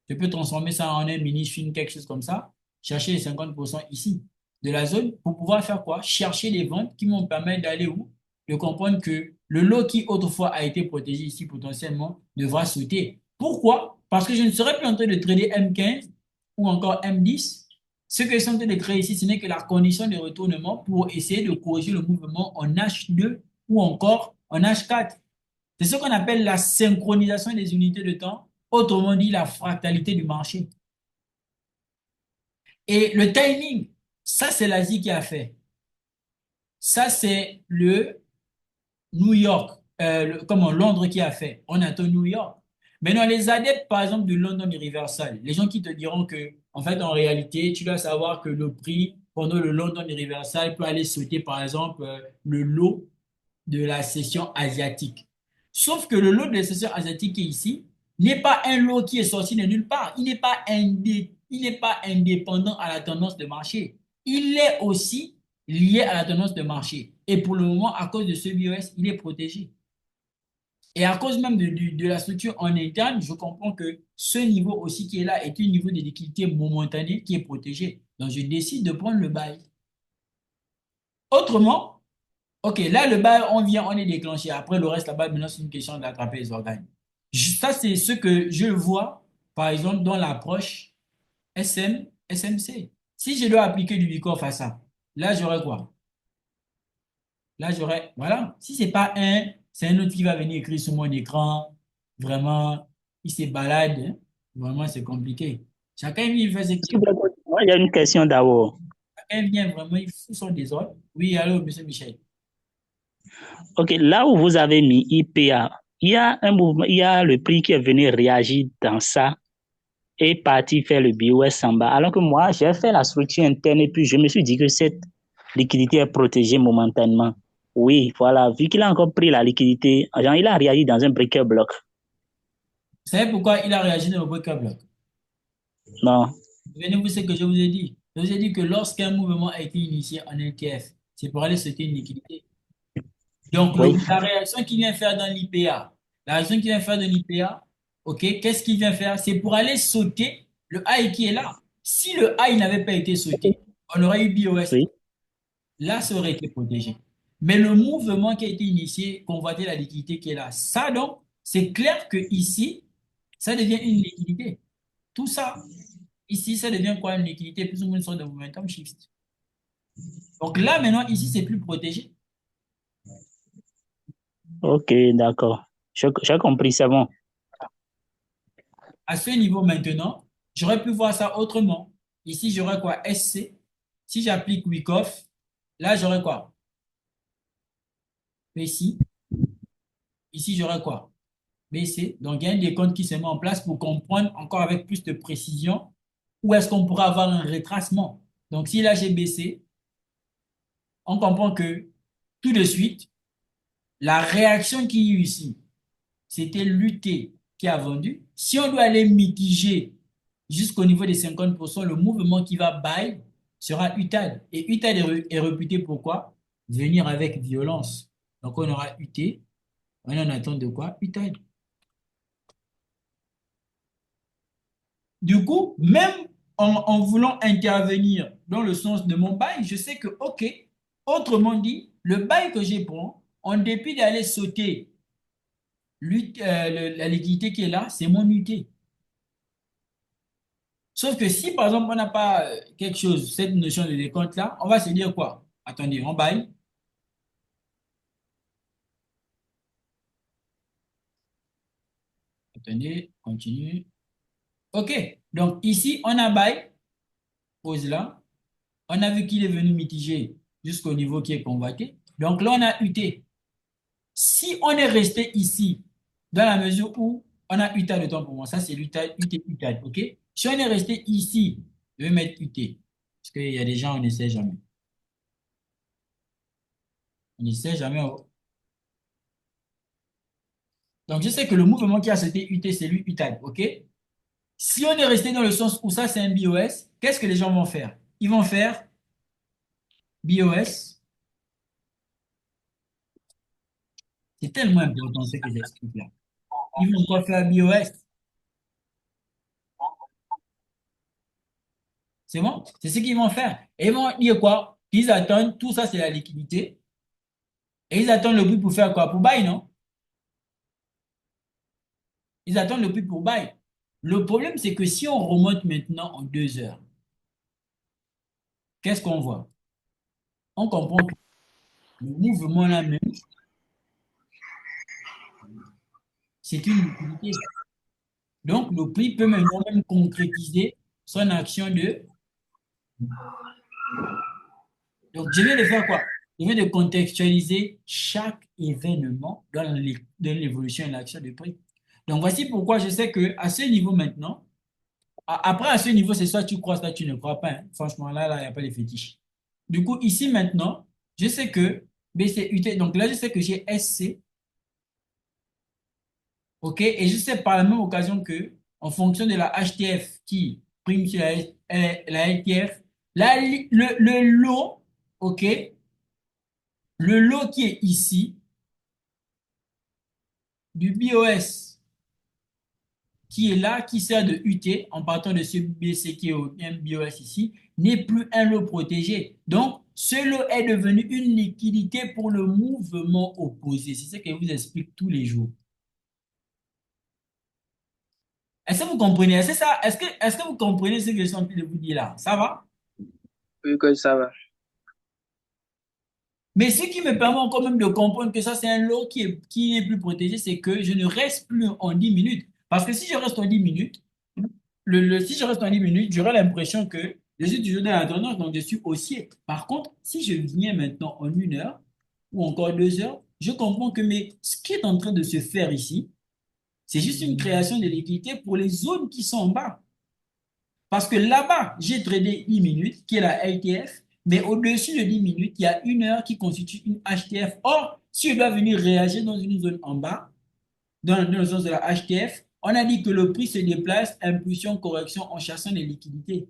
Je peux transformer ça en un mini swing, quelque chose comme ça. Chercher les 50% ici de la zone pour pouvoir faire quoi? Chercher les ventes qui vont me permettre d'aller où? De comprendre que le lot qui autrefois a été protégé ici potentiellement devra sauter. Pourquoi? Parce que je ne serai plus en train de trader M15 ou encore M10. Ce que je suis en train de créer ici, ce n'est que la condition de retournement pour essayer de corriger le mouvement en H2 ou encore en H4. C'est ce qu'on appelle la synchronisation des unités de temps, autrement dit la fractalité du marché. Et le timing Ça, c'est l'Asie qui a fait. Ça, c'est le New York, comment Londres qui a fait. On attend New York. Maintenant, les adeptes, par exemple, de London Universal, les gens qui te diront que, en fait, en réalité, tu dois savoir que le prix pendant le London Universal peut aller sauter, par exemple, le lot de la session asiatique. Sauf que le lot de la session asiatique qui est ici n'est pas un lot qui est sorti de nulle part. Il n'est pas indépendant à la tendance de marché. Il est aussi lié à la tendance de marché. Et pour le moment, à cause de ce BOS, il est protégé. Et à cause même de la structure en interne, je comprends que ce niveau aussi qui est là est un niveau de liquidité momentané qui est protégé. Donc, je décide de prendre le bail. Autrement, ok, là, le bail, on vient, on est déclenché. Après, le reste là-bas, maintenant, c'est une question d'attraper les organes. Ça, c'est ce que je vois, par exemple, dans l'approche SMC. Si je dois appliquer du Bicoff à ça, là, j'aurais quoi? Là, j'aurais, voilà. Si c'est pas un, c'est un autre qui va venir écrire sur mon écran. Vraiment, il se balade, hein. Vraiment, c'est compliqué. Chacun vient faire ce qu'il veut. Moi, il y a une question d'abord. Chacun vient vraiment, il fout son désordre. Oui, allô, monsieur Michel. OK, là où vous avez mis IPA, il y a un mouvement, il y a le prix qui est venu réagir dans ça et parti faire le BOS en bas. Alors que moi, j'ai fait la structure interne et puis je me suis dit que cette liquidité est protégée momentanément. Oui, voilà, vu qu'il a encore pris la liquidité, genre, il a réagi dans un briquet bloc. Vous savez pourquoi il a réagi dans le break bloc? Non, Souvenez-vous ce que je vous ai dit. Je vous ai dit que lorsqu'un mouvement a été initié en ETF, c'est pour aller sauter une liquidité. Donc, oui, la réaction qu'il vient faire dans l'IPA, la réaction qu'il vient faire dans l'IPA, ok, qu'est-ce qu'il vient faire? C'est pour aller sauter le high qui est là. Si le high n'avait pas été sauté, on aurait eu BOS. oui. Là, ça aurait été protégé. Mais le mouvement qui a été initié, convoiter la liquidité qui est là, ça donc, c'est clair que ici, ça devient une liquidité. Tout ça, ici, ça devient quoi une liquidité, plus ou moins une sorte de momentum shift. Donc là, maintenant, ici, c'est plus protégé. OK, d'accord. J'ai compris, c'est bon. À ce niveau maintenant, j'aurais pu voir ça autrement. Ici, j'aurais quoi? SC. Si j'applique Wyckoff, là, j'aurais quoi? PCI. Ici, j'aurais quoi? BC. Donc, il y a un décompte qui se met en place pour comprendre encore avec plus de précision où est-ce qu'on pourra avoir un retracement. Donc, si là, j'ai baissé, on comprend que tout de suite, la réaction qu'il y a eu ici, c'était l'UT qui a vendu. Si on doit aller mitiger jusqu'au niveau des 50%, le mouvement qui va buy sera UTAD. Et UTAD est réputé pour quoi? Venir avec violence. Donc on aura UT. On en attend de quoi? UTAD. Du coup, même en voulant intervenir dans le sens de mon bail, je sais que, OK, autrement dit, le bail que j'ai pris, en dépit d'aller sauter la liquidité qui est là, c'est mon UT. Sauf que si, par exemple, on n'a pas quelque chose, cette notion de décompte-là, on va se dire quoi? Attendez, on baille. Attendez, continue. OK. Donc ici, on a bail, pause là. On a vu qu'il est venu mitiger jusqu'au niveau qui est convoité. Donc là, on a UT. Si on est resté ici, dans la mesure où on a UTA de temps pour moi, ça c'est l'UTA, UT, UTA, OK? Si on est resté ici, je vais mettre UT. Parce qu'il y a des gens, on ne sait jamais. On ne sait jamais. Oh. Donc, je sais que le mouvement qui a sauté UT, c'est lui UTAD, OK? Si on est resté dans le sens où ça, c'est un BOS, qu'est-ce que les gens vont faire? Ils vont faire BOS. C'est tellement important ce que j'explique là. Ils vont quoi faire BOS? C'est bon? C'est ce qu'ils vont faire. Et ils vont dire quoi? Ils attendent, tout ça, c'est la liquidité. Et ils attendent le prix pour faire quoi? Pour buy, non? Ils attendent le prix pour buy. Le problème, c'est que si on remonte maintenant en 2 heures, qu'est-ce qu'on voit? On comprend que le mouvement là même, c'est une liquidité. Donc, le prix peut maintenant même concrétiser son action de Donc, je viens de faire quoi? Je viens de contextualiser chaque événement dans l'évolution et l'action du prix. Donc, voici pourquoi je sais que à ce niveau maintenant, après à ce niveau, c'est soit tu crois, soit tu ne crois pas, hein. Franchement, là, il n'y a pas de fétiche. Du coup, ici maintenant, je sais que BCUT, donc là, je sais que j'ai SC, OK? Et je sais par la même occasion que, en fonction de la HTF qui prime sur la LTF, le lot, OK? Le lot qui est ici, du BOS qui est là, qui sert de UT, en partant de ce BC qui est au BOS ici, n'est plus un lot protégé. Donc, ce lot est devenu une liquidité pour le mouvement opposé. C'est ce que je vous explique tous les jours. Est-ce que vous comprenez? Est-ce que vous comprenez ce que je suis en train de vous dire là? Ça va? Oui, que ça va. Mais ce qui me permet quand même de comprendre que ça, c'est un lot qui est plus protégé, c'est que je ne reste plus en 10 minutes. Parce que si je reste en 10 minutes, si je reste en 10 minutes, j'aurai l'impression que je suis toujours dans la tendance, donc je suis haussier. Par contre, si je viens maintenant en 1 heure ou encore 2 heures, je comprends que ce qui est en train de se faire ici, c'est juste une création de liquidité pour les zones qui sont en bas. Parce que là-bas, j'ai tradé 10 minutes, qui est la LTF, mais au-dessus de 10 minutes, il y a 1 heure qui constitue une HTF. Or, si je dois venir réagir dans une zone en bas, dans le sens de la HTF, on a dit que le prix se déplace, impulsion, correction en chassant les liquidités.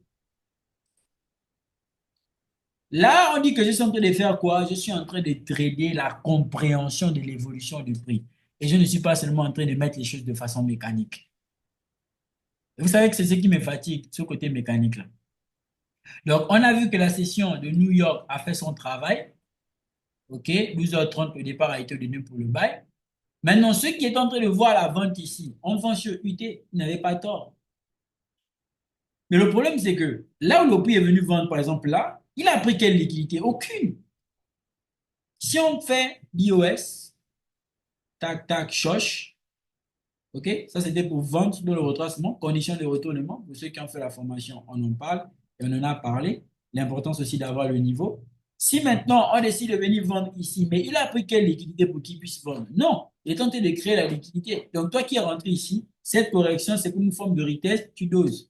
Là, on dit que je suis en train de faire quoi? Je suis en train de trader la compréhension de l'évolution du prix. Et je ne suis pas seulement en train de mettre les choses de façon mécanique. Vous savez que c'est ce qui me fatigue, ce côté mécanique-là. Donc, on a vu que la session de New York a fait son travail. OK, 12h30, le départ a été donné pour le buy. Maintenant, ceux qui est en train de voir la vente ici, on vend sur UT, ils n'avaient pas tort. Mais le problème, c'est que là où le prix est venu vendre, par exemple là, il a pris quelle liquidité? Aucune. Si on fait BOS, tac, tac, choche, OK, ça c'était pour vente dans le retracement, conditions de retournement. Pour ceux qui ont fait la formation, on en parle et on en a parlé. L'importance aussi d'avoir le niveau. Si maintenant on décide de venir vendre ici, mais il a pris quelle liquidité pour qu'il puisse vendre? Non, il est tenté de créer la liquidité. Donc toi qui es rentré ici, cette correction, c'est comme une forme de retest, tu doses.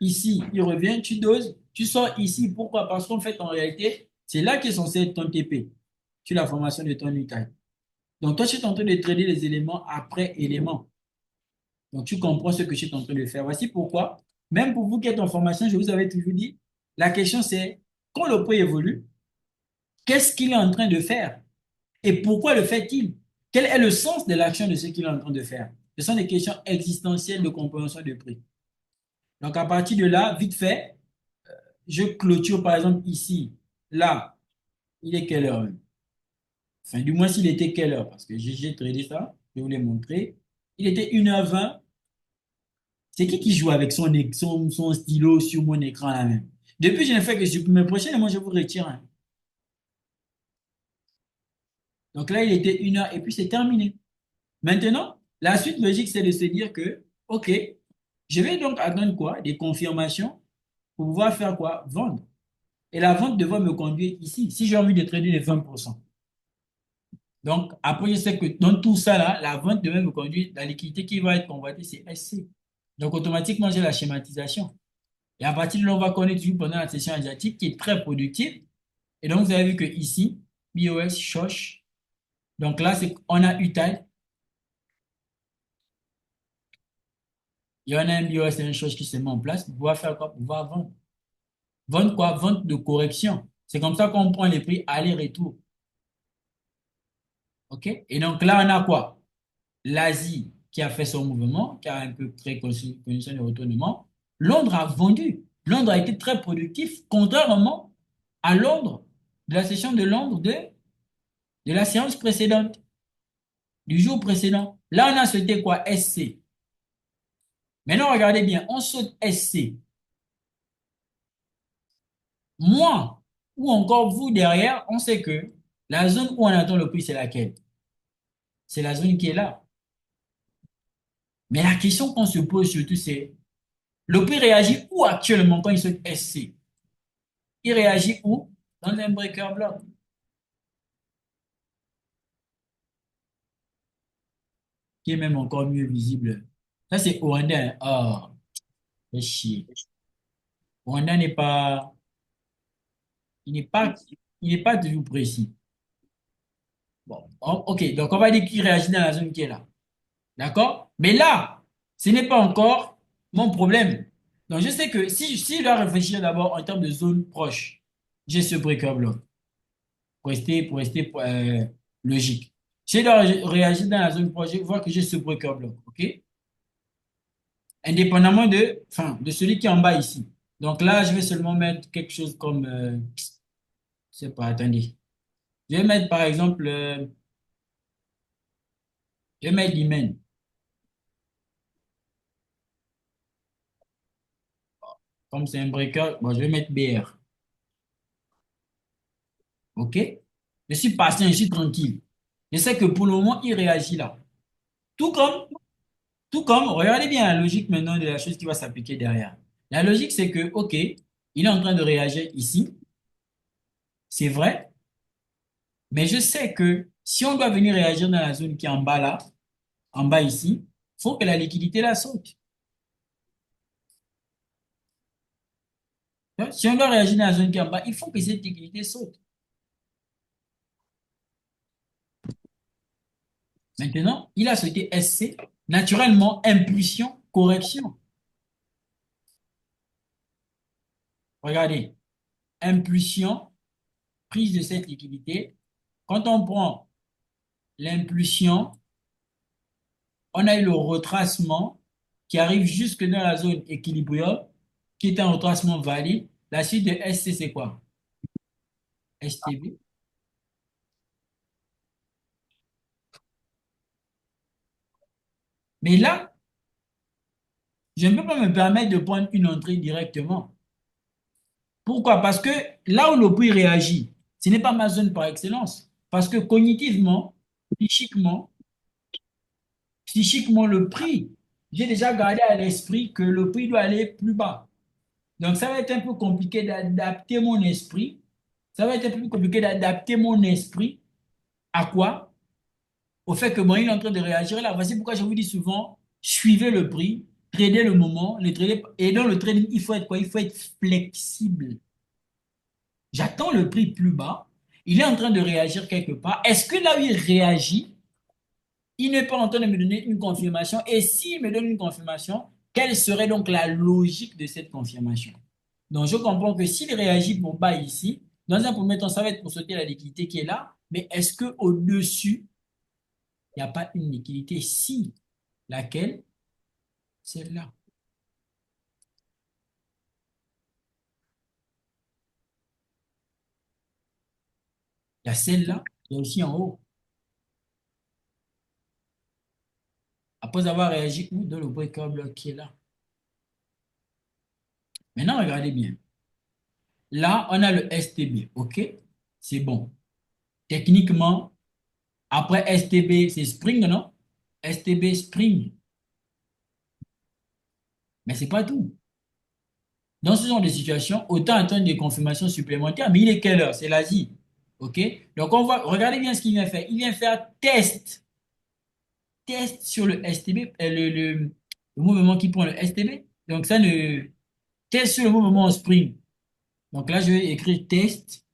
Ici, il revient, tu doses, tu sors ici. Pourquoi? Parce qu'en fait, en réalité, c'est là qu'est censé être ton TP, sur la formation de ton UTI. Donc toi, tu es en train de trader les éléments après éléments. Donc tu comprends ce que je suis en train de faire. Voici pourquoi, même pour vous qui êtes en formation, je vous avais toujours dit, la question c'est, quand le prix évolue, qu'est-ce qu'il est en train de faire? Et pourquoi le fait-il? Quel est le sens de l'action de ce qu'il est en train de faire? Ce sont des questions existentielles de compréhension de prix. Donc à partir de là, vite fait, je clôture par exemple ici, là, il est quelle heure? Enfin, du moins s'il était quelle heure? Parce que j'ai tradé ça, je vous l'ai montré. Il était 1h20. C'est qui joue avec son stylo sur mon écran là même? Depuis, je ne fais que supprimer. Prochainement, je vous retire, hein. Donc là, il était 1 heure et puis c'est terminé. Maintenant, la suite logique, c'est de se dire que, OK, je vais donc attendre quoi? Des confirmations pour pouvoir faire quoi? Vendre. Et la vente devrait me conduire ici, si j'ai envie de trader les 20%. Donc, après, je sais que dans tout ça là, la vente devrait me conduire, la liquidité qui va être convoitée, c'est SC. Donc, automatiquement, j'ai la schématisation. Et à partir de là, on va connaître toujours pendant la session asiatique qui est très productive. Et donc, vous avez vu que ici, BOS, Shosh. Donc là, on a UTAI. Il y en a un BOS et un Shosh qui se met en place pour pouvoir faire quoi? Pour pouvoir vendre. Vendre quoi? Vente de correction. C'est comme ça qu'on prend les prix aller-retour. OK? Et donc là, on a quoi? L'Asie qui a fait son mouvement, qui a un peu créé condition de retournement. Londres a vendu. Londres a été très productif, contrairement à Londres, de la session de Londres de la séance précédente, du jour précédent. Là, on a sauté quoi? SC. Maintenant, regardez bien, on saute SC. Moi, ou encore vous derrière, on sait que la zone où on attend le prix, c'est laquelle? C'est la zone qui est là. Mais la question qu'on se pose surtout, c'est le prix réagit où actuellement quand il saute SC? il réagit où? Dans un breaker block. Qui est même encore mieux visible. Ça, c'est Rwanda. Ah, c'est chier. Rwanda n'est pas, il n'est pas, il n'est pas toujours précis. Bon, ok, donc on va dire qu'il réagit dans la zone qui est là. D'accord? Mais là, ce n'est pas encore mon problème. Donc, je sais que si je dois réfléchir d'abord en termes de zone proche, j'ai ce breaker block pour rester logique. Si je dois réagir dans la zone proche, je vois que j'ai ce breaker block. OK? Indépendamment de celui qui est en bas ici. Donc là, je vais seulement mettre quelque chose comme, je sais pas, attendez. Je vais mettre par exemple, je vais mettre l'hymen. Comme c'est un breaker, bon, je vais mettre BR. OK? Je suis patient, je suis tranquille. Je sais que pour le moment, il réagit là. Tout comme, tout comme, regardez bien la logique maintenant de la chose qui va s'appliquer derrière. La logique, c'est que, OK, il est en train de réagir ici. C'est vrai. Mais je sais que si on doit venir réagir dans la zone qui est en bas là, en bas ici, il faut que la liquidité la saute. Hein? Si on doit réagir dans la zone qui est en bas, il faut que cette liquidité saute. Maintenant, il a sauté SC, naturellement, impulsion, correction. Regardez, impulsion, prise de cette liquidité. Quand on prend l'impulsion, on a eu le retracement qui arrive jusque dans la zone équilibrium, qui est un retracement valide. La suite de SC, c'est quoi? STB. Mais là, je ne peux pas me permettre de prendre une entrée directement. Pourquoi? Parce que là où le prix réagit, ce n'est pas ma zone par excellence. Parce que cognitivement, psychiquement, psychiquement, le prix, j'ai déjà gardé à l'esprit que le prix doit aller plus bas. Donc, ça va être un peu compliqué d'adapter mon esprit. Ça va être un peu plus compliqué d'adapter mon esprit à quoi? Au fait que bon, il est en train de réagir là. Voici pourquoi je vous dis souvent, suivez le prix, tradez le moment, et dans le trading, il faut être quoi? Il faut être flexible. J'attends le prix plus bas. Il est en train de réagir quelque part. Est-ce que là où il réagit, il n'est pas en train de me donner une confirmation? Et s'il me donne une confirmation, quelle serait donc la logique de cette confirmation? Donc, je comprends que s'il réagit pour bas ici, dans un premier temps, ça va être pour sauter la liquidité qui est là. Mais est-ce qu'au-dessus, il n'y a pas une liquidité? Si, laquelle? Celle-là. Il y a celle-là, il y a aussi en haut. Après avoir réagi où? Dans le breaker block qui est là. Maintenant, regardez bien. Là, on a le STB, OK? C'est bon. Techniquement, après STB, c'est Spring, non? STB Spring. Mais c'est pas tout. Dans ce genre de situation, autant attendre des confirmations supplémentaires. Mais il est quelle heure? C'est l'Asie. OK? Donc, on va, regardez bien ce qu'il vient faire. Il vient faire test. Test sur le STB, le mouvement qui prend le STB. Donc, ça ne. Test sur le mouvement en Spring. Donc là, je vais écrire test.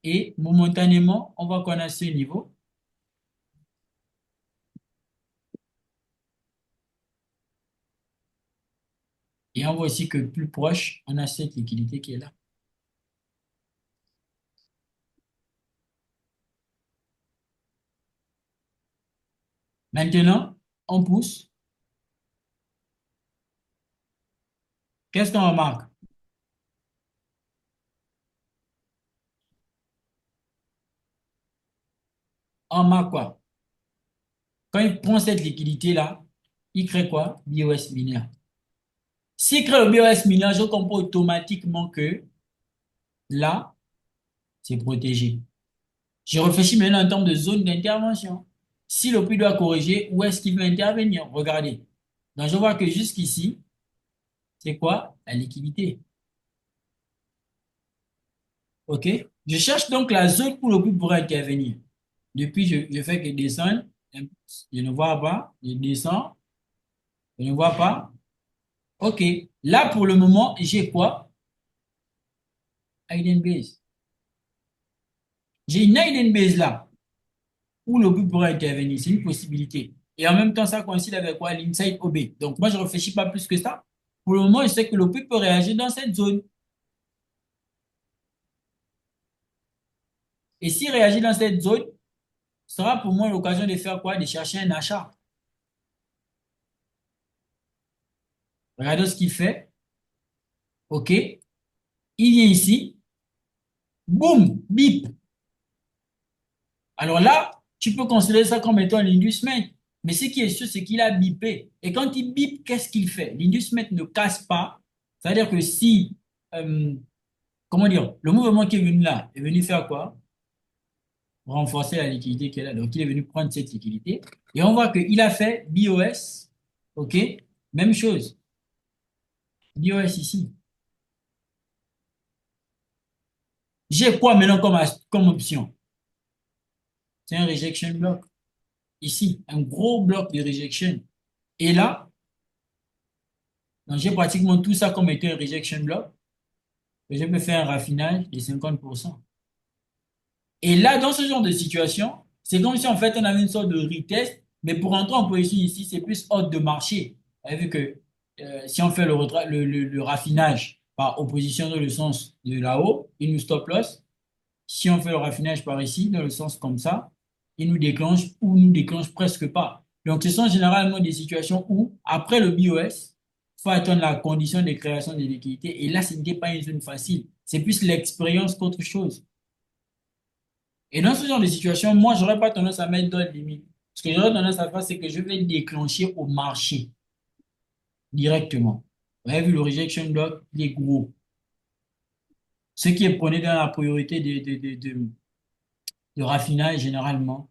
Et momentanément, on voit qu'on a ce niveau. Et on voit aussi que plus proche, on a cette liquidité qui est là. Maintenant, on pousse. Qu'est-ce qu'on remarque? On remarque quoi? Quand il prend cette liquidité-là, il crée quoi? BOS mineur. S'il crée le BOS mineur, je comprends automatiquement que là, c'est protégé. Je réfléchis maintenant en termes de zone d'intervention. Si le prix doit corriger, où est-ce qu'il veut intervenir? Regardez. Donc, je vois que jusqu'ici, c'est quoi? La liquidité. OK? Je cherche donc la zone où le prix pourrait intervenir. Depuis, je fais que descendre. Je ne vois pas. Je descends. Je ne vois pas. OK. Là, pour le moment, j'ai quoi? Hidden base. J'ai une hidden base là, où le prix pourrait intervenir. C'est une possibilité. Et en même temps, ça coïncide avec quoi? L'inside OB. Donc, moi, je ne réfléchis pas plus que ça. Pour le moment, je sais que le prix peut réagir dans cette zone. Et s'il réagit dans cette zone, ce sera pour moi l'occasion de faire quoi? De chercher un achat. Regardez ce qu'il fait. OK. Il vient ici. Boum, bip. Alors là, tu peux considérer ça comme étant l'inducement. Mais ce qui est sûr, c'est qu'il a bipé. Et quand il bip, qu'est-ce qu'il fait? L'inducement ne casse pas. C'est-à-dire que si, euh, comment dire, le mouvement qui est venu là est venu faire quoi? Renforcer la liquidité qui est là. Donc, il est venu prendre cette liquidité. Et on voit qu'il a fait BOS. OK? Même chose. BOS ici. J'ai quoi maintenant comme option? C'est un rejection block. Ici, un gros bloc de rejection. Et là, donc j'ai pratiquement tout ça comme étant un rejection block. Et je peux faire un raffinage de 50%. Et là, dans ce genre de situation, c'est comme si en fait on avait une sorte de retest, mais pour entrer en position ici, c'est plus ordre de marché. Vous avez vu que si on fait le raffinage par opposition dans le sens de là-haut, il nous stop loss. Si on fait le raffinage par ici, dans le sens comme ça, il nous déclenche ou nous déclenche presque pas. Donc, ce sont généralement des situations où, après le BOS, il faut attendre la condition de création de liquidité. Et là, ce n'était pas une zone facile. C'est plus l'expérience qu'autre chose. Et dans ce genre de situation, moi, je n'aurais pas tendance à mettre d'autres limites. Ce que j'aurais tendance à faire, c'est que je vais déclencher au marché directement. Vous avez vu le rejection block, il est gros. Ce qui est prôné dans la priorité de raffinage, généralement,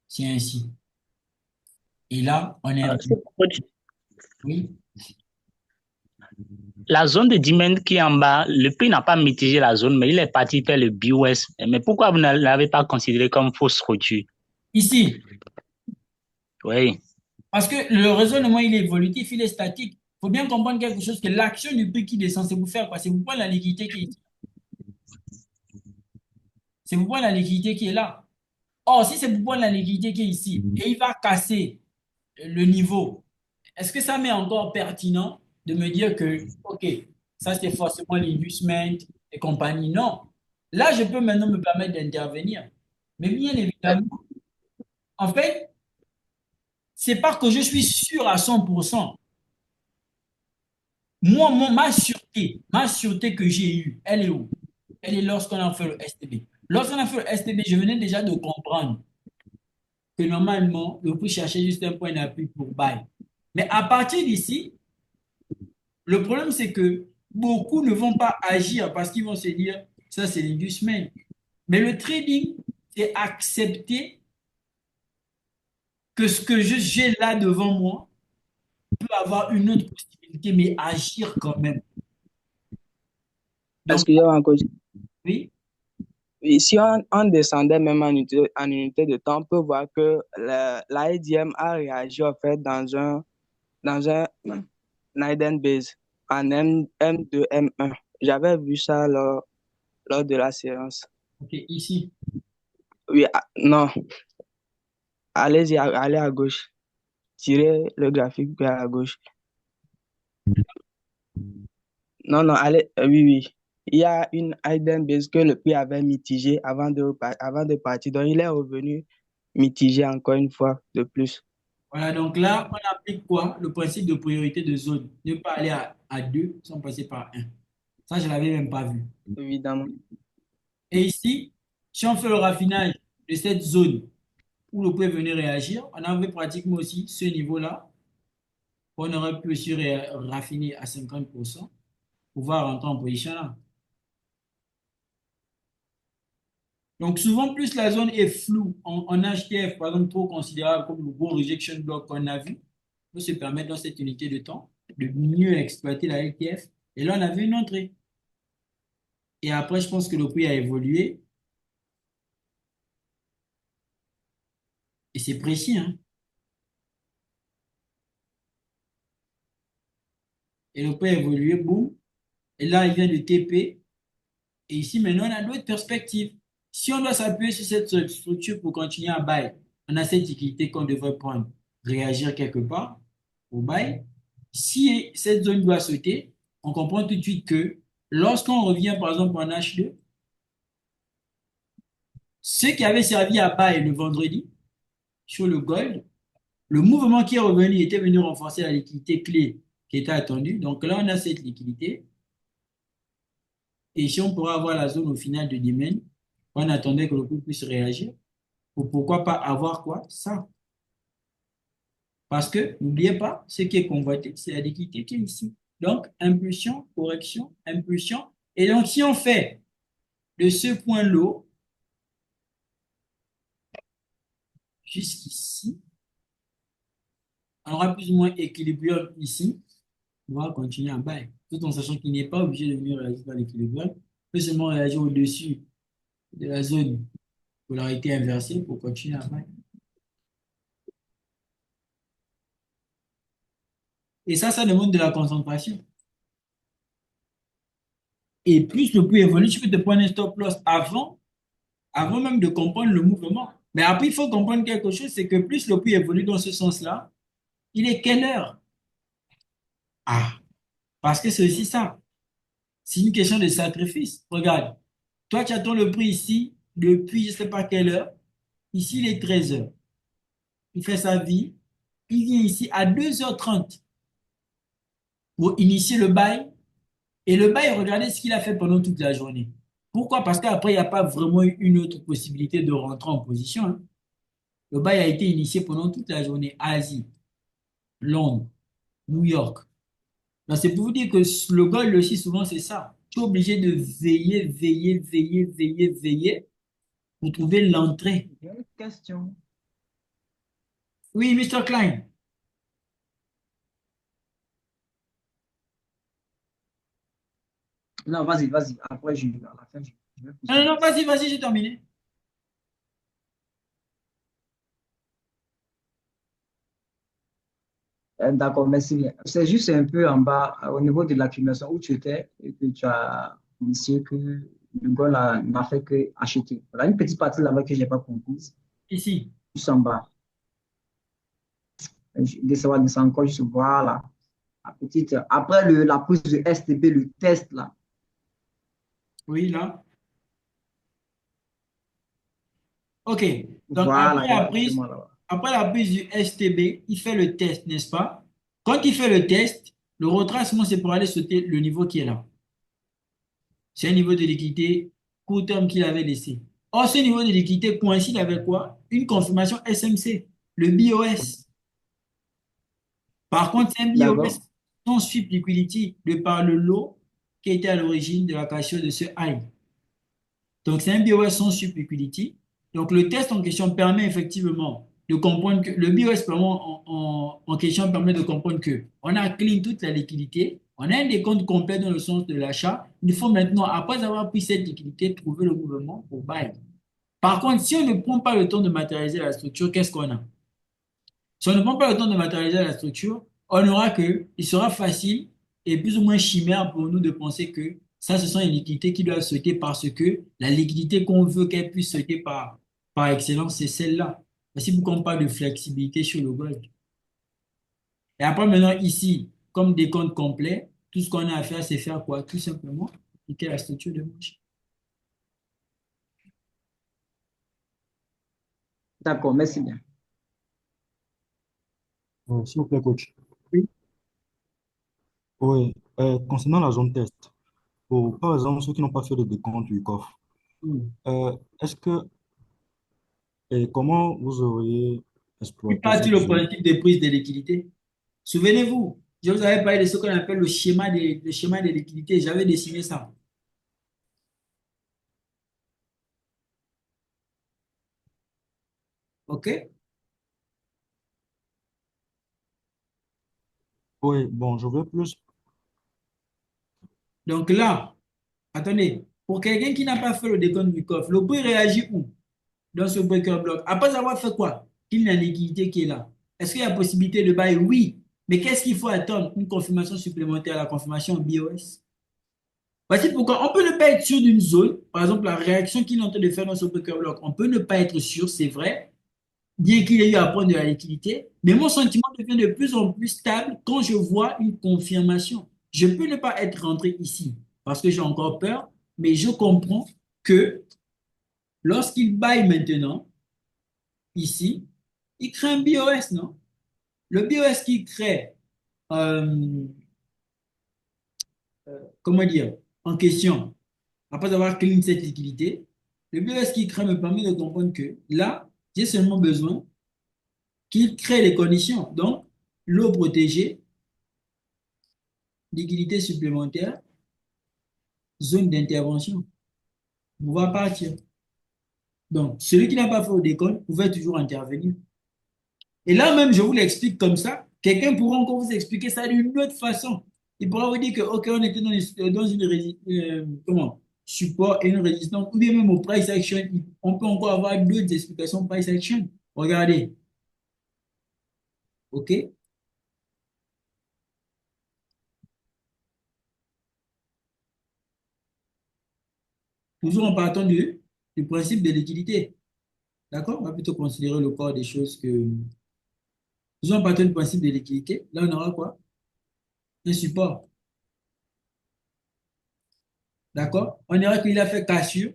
c'est ainsi. Et là, on est... Oui, La zone de demand qui est en bas, le prix n'a pas mitigé la zone, mais il est parti faire le BOS. Mais pourquoi vous ne l'avez pas considéré comme fausse rupture? ici, Oui. parce que le raisonnement, il est évolutif, il est statique. Il faut bien comprendre quelque chose, que l'action du prix qui descend, c'est vous faire quoi? C'est vous prendre la liquidité qui est ici. C'est vous prendre la liquidité qui est là. Or, si c'est pour prendre la liquidité qui est ici, et il va casser le niveau, est-ce que ça m'est encore pertinent de me dire que, OK, ça c'est forcément l'investment et compagnie? Non. Là, je peux maintenant me permettre d'intervenir. Mais bien évidemment, en fait, c'est pas que je suis sûr à 100%. Moi, ma sûreté que j'ai eue, elle est où? Elle est lorsqu'on a fait le STB. Lorsqu'on a fait le STB, je venais déjà de comprendre que normalement, le prix cherchait juste un point d'appui pour buy. Mais à partir d'ici, le problème, c'est que beaucoup ne vont pas agir parce qu'ils vont se dire, ça, c'est l'inducement. Mais le trading, c'est accepter que ce que j'ai là devant moi peut avoir une autre possibilité, mais agir quand même. Donc, Excusez-moi encore. oui, Et si on descendait même en unité de temps, on peut voir que l'IDM a réagi en fait dans un hidden base en M2, M1. J'avais vu ça lors de la séance. OK, ici. Oui, non, allez-y, allez à gauche. Tirez le graphique vers la gauche. Non, non, allez, oui, oui. Il y a une hidden base que le prix avait mitigé avant de partir. Donc, il est revenu mitigé encore une fois de plus. Voilà, donc là, on applique quoi? Le principe de priorité de zone. Ne pas aller à 2 sans passer par un. Ça, je ne l'avais même pas vu. Évidemment. Et ici, si on fait le raffinage de cette zone où le prix est venu réagir, on avait pratiquement aussi ce niveau-là. On aurait pu aussi raffiner à 50%, pouvoir rentrer en position là. Donc, souvent, plus la zone est floue en HTF, par exemple, trop considérable comme le gros rejection block qu'on a vu, peut se permettre dans cette unité de temps de mieux exploiter la LTF. Et là, on avait une entrée. Et après, je pense que le prix a évolué. Et c'est précis, hein. Et le prix a évolué, boum. Et là, il vient de TP. Et ici, maintenant, on a d'autres perspectives. Si on doit s'appuyer sur cette structure pour continuer à buy, on a cette liquidité qu'on devrait prendre, réagir quelque part au buy. Si cette zone doit sauter, on comprend tout de suite que lorsqu'on revient, par exemple, en H2, ce qui avait servi à buy le vendredi sur le gold, le mouvement qui est revenu était venu renforcer la liquidité clé qui était attendue. Donc là, on a cette liquidité. Et si on pourra avoir la zone au final de demain, on attendait que le cours puisse réagir. Ou pourquoi pas avoir quoi? Ça. Parce que, n'oubliez pas, ce qui est convoité, c'est la liquidité qui est ici. Donc, impulsion, correction, impulsion. Et donc, si on fait de ce point là jusqu'ici, on aura plus ou moins équilibré ici. On va continuer à bail. Tout en sachant qu'il n'est pas obligé de venir réagir dans l'équilibre. Il peut seulement réagir au-dessus de la zone polarité inversée pour continuer à bail. Et ça demande de la concentration. Et plus le prix évolue, tu peux te prendre un stop loss avant même de comprendre le mouvement. Mais après, il faut comprendre quelque chose, c'est que plus le prix évolue dans ce sens-là, il est quelle heure? Ah, parce que c'est aussi ça. C'est une question de sacrifice. Regarde, toi, tu attends le prix ici depuis je ne sais pas quelle heure. Ici, il est 13 heures. Il fait sa vie. Il vient ici à 2h30 pour initier le bail. Et le bail, regardez ce qu'il a fait pendant toute la journée. Pourquoi? Parce qu'après, il n'y a pas vraiment une autre possibilité de rentrer en position, hein. Le bail a été initié pendant toute la journée. Asie, Londres, New York. Donc, c'est pour vous dire que le gold aussi, souvent, c'est ça. Tu es obligé de veiller, veiller, veiller, veiller, veiller pour trouver l'entrée. J'ai une question. Oui, Mr. Klein. Non, vas-y, vas-y. Après, à la fin, je vais Non, non, poser. non, vas-y, vas-y, j'ai terminé. D'accord, merci bien. C'est juste un peu en bas, au niveau de l'accumulation où tu étais et que tu as initié que le goal n'a fait que acheter. Voilà une petite partie là-bas que je n'ai pas comprise. Ici. Juste en bas. Descends encore, juste voilà. La petite, après la prise de STB, le test là. Oui, là. OK. Donc, Voilà, exactement là. après la prise du STB, il fait le test, n'est-ce pas? Quand il fait le test, le retracement, c'est pour aller sauter le niveau qui est là. C'est un niveau de liquidité court terme qu'il avait laissé. Or, ce niveau de liquidité coïncide avec quoi? Une confirmation SMC, le BOS. Par contre, c'est un BOS D'accord. sans sweep liquidity de par le lot qui était à l'origine de la cassure de ce high. Donc, c'est un BOS sans sweep liquidity. Donc, le test en question permet effectivement de comprendre que le BOS en question permet de comprendre que on a clean toute la liquidité, on a un décompte complet dans le sens de l'achat. Il faut maintenant, après avoir pris cette liquidité, trouver le mouvement pour buy. Par contre, si on ne prend pas le temps de matérialiser la structure, qu'est-ce qu'on a? Si on ne prend pas le temps de matérialiser la structure, on aura que, il sera facile et plus ou moins chimère pour nous de penser que ça, ce sont les liquidités qui doivent sauter parce que la liquidité qu'on veut qu'elle puisse sauter par excellence, c'est celle-là. Voici pourquoi on parle de flexibilité sur le gold. Et après, maintenant, ici, comme décompte complet, tout ce qu'on a à faire, c'est faire quoi? Tout simplement, appliquer la structure de marché. D'accord, merci bien. S'il vous plaît, coach. Oui. Oui, concernant la zone test, pour, par exemple, ceux qui n'ont pas fait le décompte du coffre, est-ce que et comment vous auriez Puis exploité parti cette le zone? principe de prise de liquidité. Souvenez-vous, je vous avais parlé de ce qu'on appelle le schéma de liquidité. J'avais dessiné ça. OK? Oui, bon, je veux plus. Donc là, attendez, pour quelqu'un qui n'a pas fait le décompte du coffre, le prix réagit où? Dans ce breaker block. Après avoir fait quoi? Qu'il y a une liquidité qui est là. Est-ce qu'il y a possibilité de bail? Oui. Mais qu'est-ce qu'il faut attendre? Une confirmation supplémentaire, la confirmation BOS. Voici pourquoi on peut ne pas être sûr d'une zone. Par exemple, la réaction qu'il est en train de faire dans ce breaker block, on peut ne pas être sûr, c'est vrai, bien qu'il ait eu à prendre de la liquidité. Mais mon sentiment devient de plus en plus stable quand je vois une confirmation. Je peux ne pas être rentré ici parce que j'ai encore peur, mais je comprends que lorsqu'il baille maintenant, ici, il crée un BOS, non? Le BOS qui crée, euh, comment dire, en question, après avoir clean cette liquidité, le BOS qui crée me permet de comprendre que là, j'ai seulement besoin qu'il crée les conditions. Donc, l'eau protégée, liquidité supplémentaire, zone d'intervention. On va partir. Donc, celui qui n'a pas fait au décompte pouvait toujours intervenir. Et là même, je vous l'explique comme ça. Quelqu'un pourra encore vous expliquer ça d'une autre façon. Il pourra vous dire que, OK, on était dans une comment? Support et une résistance, ou bien même au price action. On peut encore avoir d'autres explications price action. Regardez. OK? Toujours en partant du principe de liquidité. D'accord? On va plutôt considérer le corps des choses que. Toujours en partant du principe de liquidité. Là, on aura quoi? Un support. D'accord? On dira qu'il a fait cassure.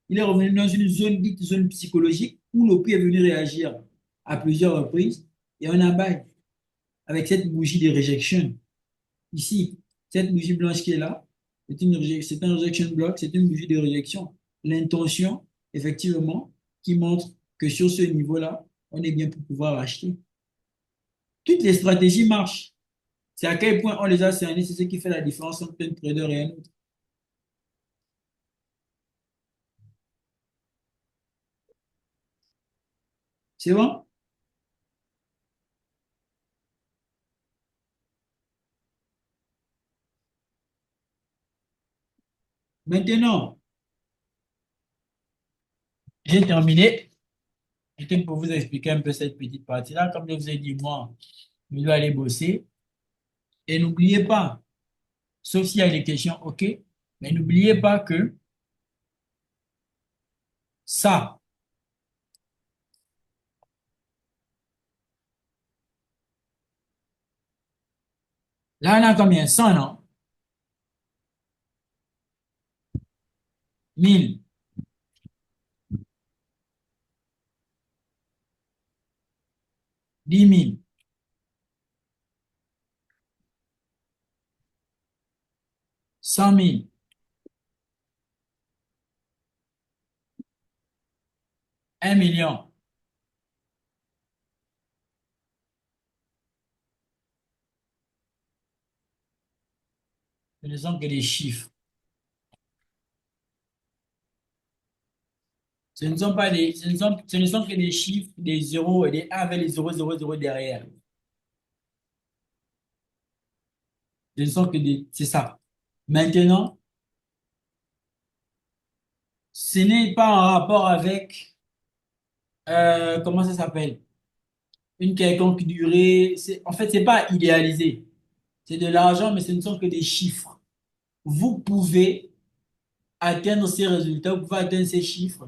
Il est revenu dans une zone dite zone psychologique où le prix est venu réagir à plusieurs reprises et on abaille avec cette bougie de rejection. Ici, cette bougie blanche qui est là, c'est un rejection block, c'est une bougie de réjection. L'intention, effectivement, qui montre que sur ce niveau-là, on est bien pour pouvoir acheter. Toutes les stratégies marchent. C'est à quel point on les a cernés, c'est ce qui fait la différence entre un trader et un autre. C'est bon? Maintenant, j'ai terminé. C'était pour vous expliquer un peu cette petite partie-là. Comme je vous ai dit, moi, je dois aller bosser. Et n'oubliez pas, sauf s'il y a des questions, OK, mais n'oubliez pas que ça, là, on a combien? 100, non? 1000, 10 000, 100 000, 1 million. Ce ne sont que des chiffres. Ce ne sont que des chiffres, des zéros et des 1 avec les 000 derrière. Ce ne sont que des, c'est ça. Maintenant, ce n'est pas en rapport avec, comment ça s'appelle? Une quelconque durée. En fait, c'est pas idéalisé. C'est de l'argent, mais ce ne sont que des chiffres. Vous pouvez atteindre ces résultats, vous pouvez atteindre ces chiffres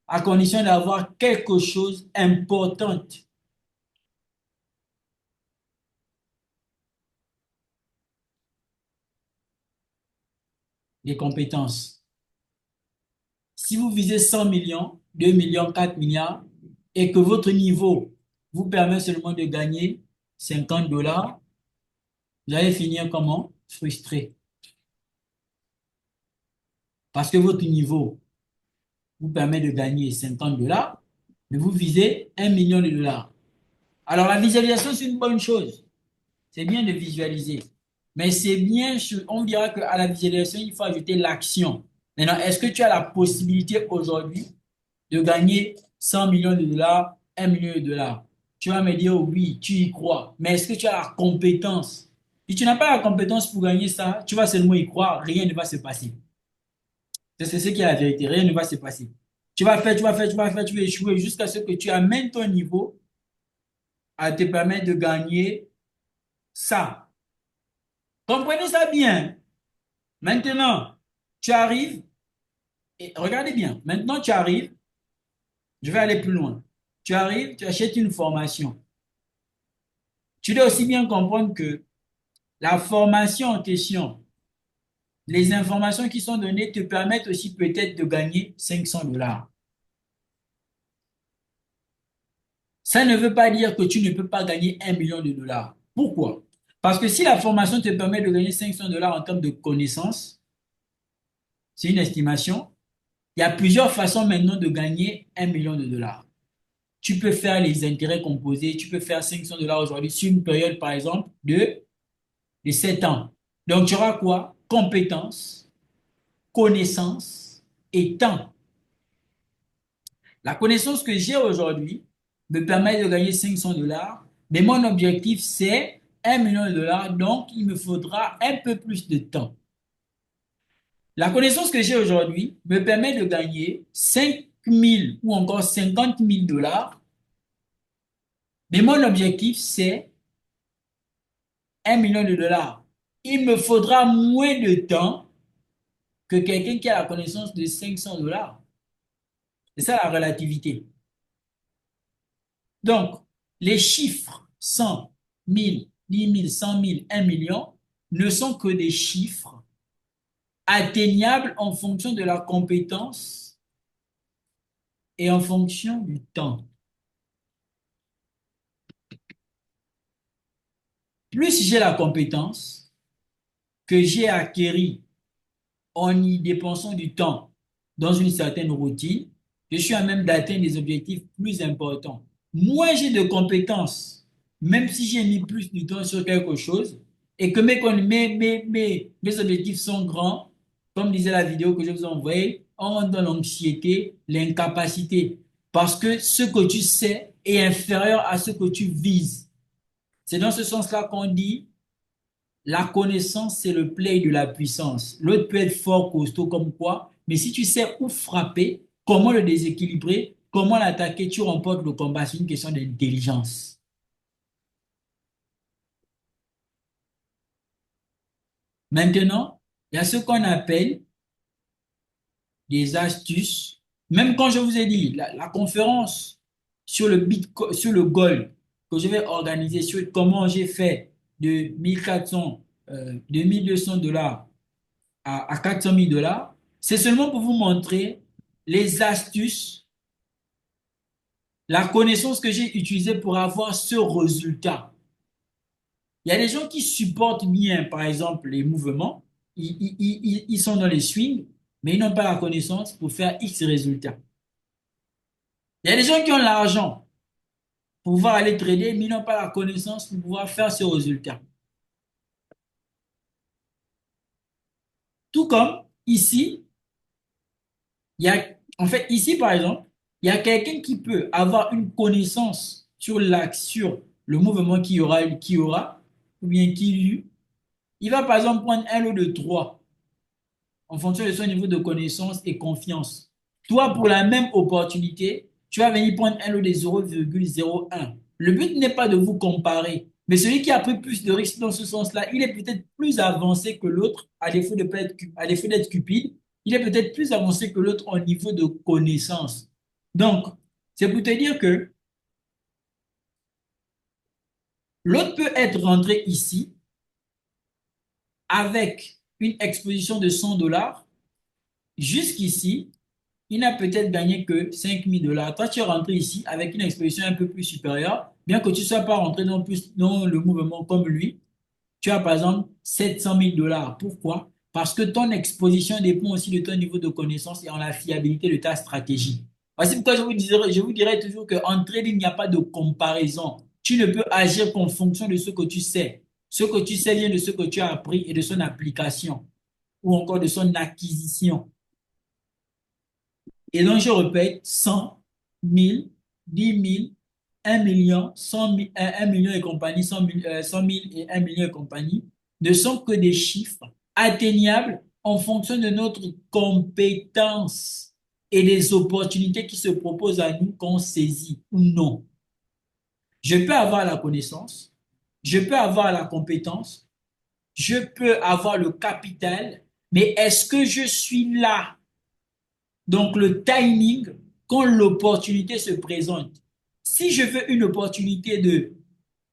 à condition d'avoir quelque chose d'important, des compétences. Si vous visez 100 millions, 2 millions, 4 milliards, et que votre niveau vous permet seulement de gagner 50 dollars, vous allez finir comment? Frustré. Parce que votre niveau vous permet de gagner 50 dollars, mais vous visez 1 million de dollars. Alors la visualisation, c'est une bonne chose. C'est bien de visualiser. Mais c'est bien, on dira qu'à la visualisation, il faut ajouter l'action. Maintenant, est-ce que tu as la possibilité aujourd'hui de gagner 100 millions de dollars 1 million de dollars. Tu vas me dire, oui, tu y crois, mais est-ce que tu as la compétence? Si tu n'as pas la compétence pour gagner ça, tu vas seulement y croire, rien ne va se passer. C'est ce qui est la vérité, rien ne va se passer. Tu vas faire, tu vas faire, tu vas faire, tu vas échouer jusqu'à ce que tu amènes ton niveau à te permettre de gagner ça. Comprenez ça bien. Maintenant, tu arrives, et regardez bien, maintenant tu arrives, je vais aller plus loin. Tu arrives, tu achètes une formation. Tu dois aussi bien comprendre que la formation en question, les informations qui sont données te permettent aussi peut-être de gagner 500 dollars. Ça ne veut pas dire que tu ne peux pas gagner 1 million de dollars. Pourquoi? Parce que si la formation te permet de gagner 500 dollars en termes de connaissances, c'est une estimation, il y a plusieurs façons maintenant de gagner 1 million de dollars. Tu peux faire les intérêts composés, tu peux faire 500 dollars aujourd'hui sur une période, par exemple, de 7 ans. Donc, tu auras quoi? Compétences, connaissances et temps. La connaissance que j'ai aujourd'hui me permet de gagner 500 dollars, mais mon objectif, c'est 1 million de dollars, donc il me faudra un peu plus de temps. La connaissance que j'ai aujourd'hui me permet de gagner 5 000 ou encore 50 000 dollars, mais mon objectif, c'est 1 million de dollars. Il me faudra moins de temps que quelqu'un qui a la connaissance de 500 dollars. C'est ça la relativité. Donc, les chiffres 100, 1000, 10 000, 100 000, 1 million ne sont que des chiffres atteignables en fonction de la compétence et en fonction du temps. Plus j'ai la compétence que j'ai acquérie en y dépensant du temps dans une certaine routine, je suis à même d'atteindre des objectifs plus importants. Moins j'ai de compétences, même si j'ai mis plus de temps sur quelque chose, et que mes objectifs sont grands, comme disait la vidéo que je vous ai envoyée, on rentre dans l'anxiété, l'incapacité, parce que ce que tu sais est inférieur à ce que tu vises. C'est dans ce sens-là qu'on dit la connaissance, c'est le play de la puissance. L'autre peut être fort, costaud comme quoi, mais si tu sais où frapper, comment le déséquilibrer, comment l'attaquer, tu remportes le combat. C'est une question d'intelligence. Maintenant, il y a ce qu'on appelle des astuces. Même quand je vous ai dit, la conférence sur le Bitcoin, sur le gold que je vais organiser, sur comment j'ai fait de 1400, de 1200 dollars à 400 000 dollars, c'est seulement pour vous montrer les astuces, la connaissance que j'ai utilisée pour avoir ce résultat. Il y a des gens qui supportent bien, par exemple, les mouvements, ils sont dans les swings, mais ils n'ont pas la connaissance pour faire X résultats. Il y a des gens qui ont l'argent pour pouvoir aller trader, mais ils n'ont pas la connaissance pour pouvoir faire ce résultat. Tout comme ici, il y a, en fait, ici, par exemple, il y a quelqu'un qui peut avoir une connaissance sur l'axe, sur le mouvement qui y aura, ou bien qui y eut. Il va, par exemple, prendre un lot de 3 en fonction de son niveau de connaissance et confiance. Toi, pour la même opportunité, tu vas venir prendre un lot de 0,01. Le but n'est pas de vous comparer, mais celui qui a pris plus de risques dans ce sens-là, il est peut-être plus avancé que l'autre, à défaut d'être cupide, il est peut-être plus avancé que l'autre au niveau de connaissance. Donc, c'est pour te dire que l'autre peut être rentré ici avec une exposition de 100 dollars. Jusqu'ici, il n'a peut-être gagné que 5 000 dollars. Toi, tu es rentré ici avec une exposition un peu plus supérieure, bien que tu ne sois pas rentré dans le mouvement comme lui. Tu as par exemple 700 000 dollars. Pourquoi? Parce que ton exposition dépend aussi de ton niveau de connaissance et en la fiabilité de ta stratégie. Voici pourquoi je vous dirais toujours qu'en trading, il n'y a pas de comparaison. Tu ne peux agir qu'en fonction de ce que tu sais. Ce que tu sais vient de ce que tu as appris et de son application ou encore de son acquisition. Et donc, je répète, 100, 1000, 10 000, 1 million, 100 000, 1 million et compagnie, 100 000 et 1 million et compagnie, ne sont que des chiffres atteignables en fonction de notre compétence et des opportunités qui se proposent à nous qu'on saisit ou non. Je peux avoir la connaissance, je peux avoir la compétence, je peux avoir le capital, mais est-ce que je suis là? Donc, le timing, quand l'opportunité se présente. Si je veux une opportunité de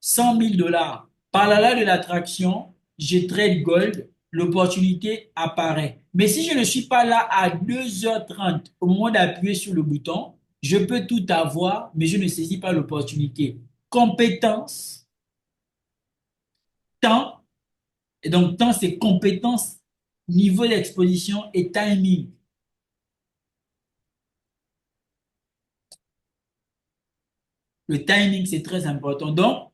100 000 dollars, par la loi de l'attraction, je trade gold, l'opportunité apparaît. Mais si je ne suis pas là à 2h30 au moment d'appuyer sur le bouton, je peux tout avoir, mais je ne saisis pas l'opportunité. Compétence, temps, et donc temps c'est compétence, niveau d'exposition et timing. Le timing, c'est très important. Donc,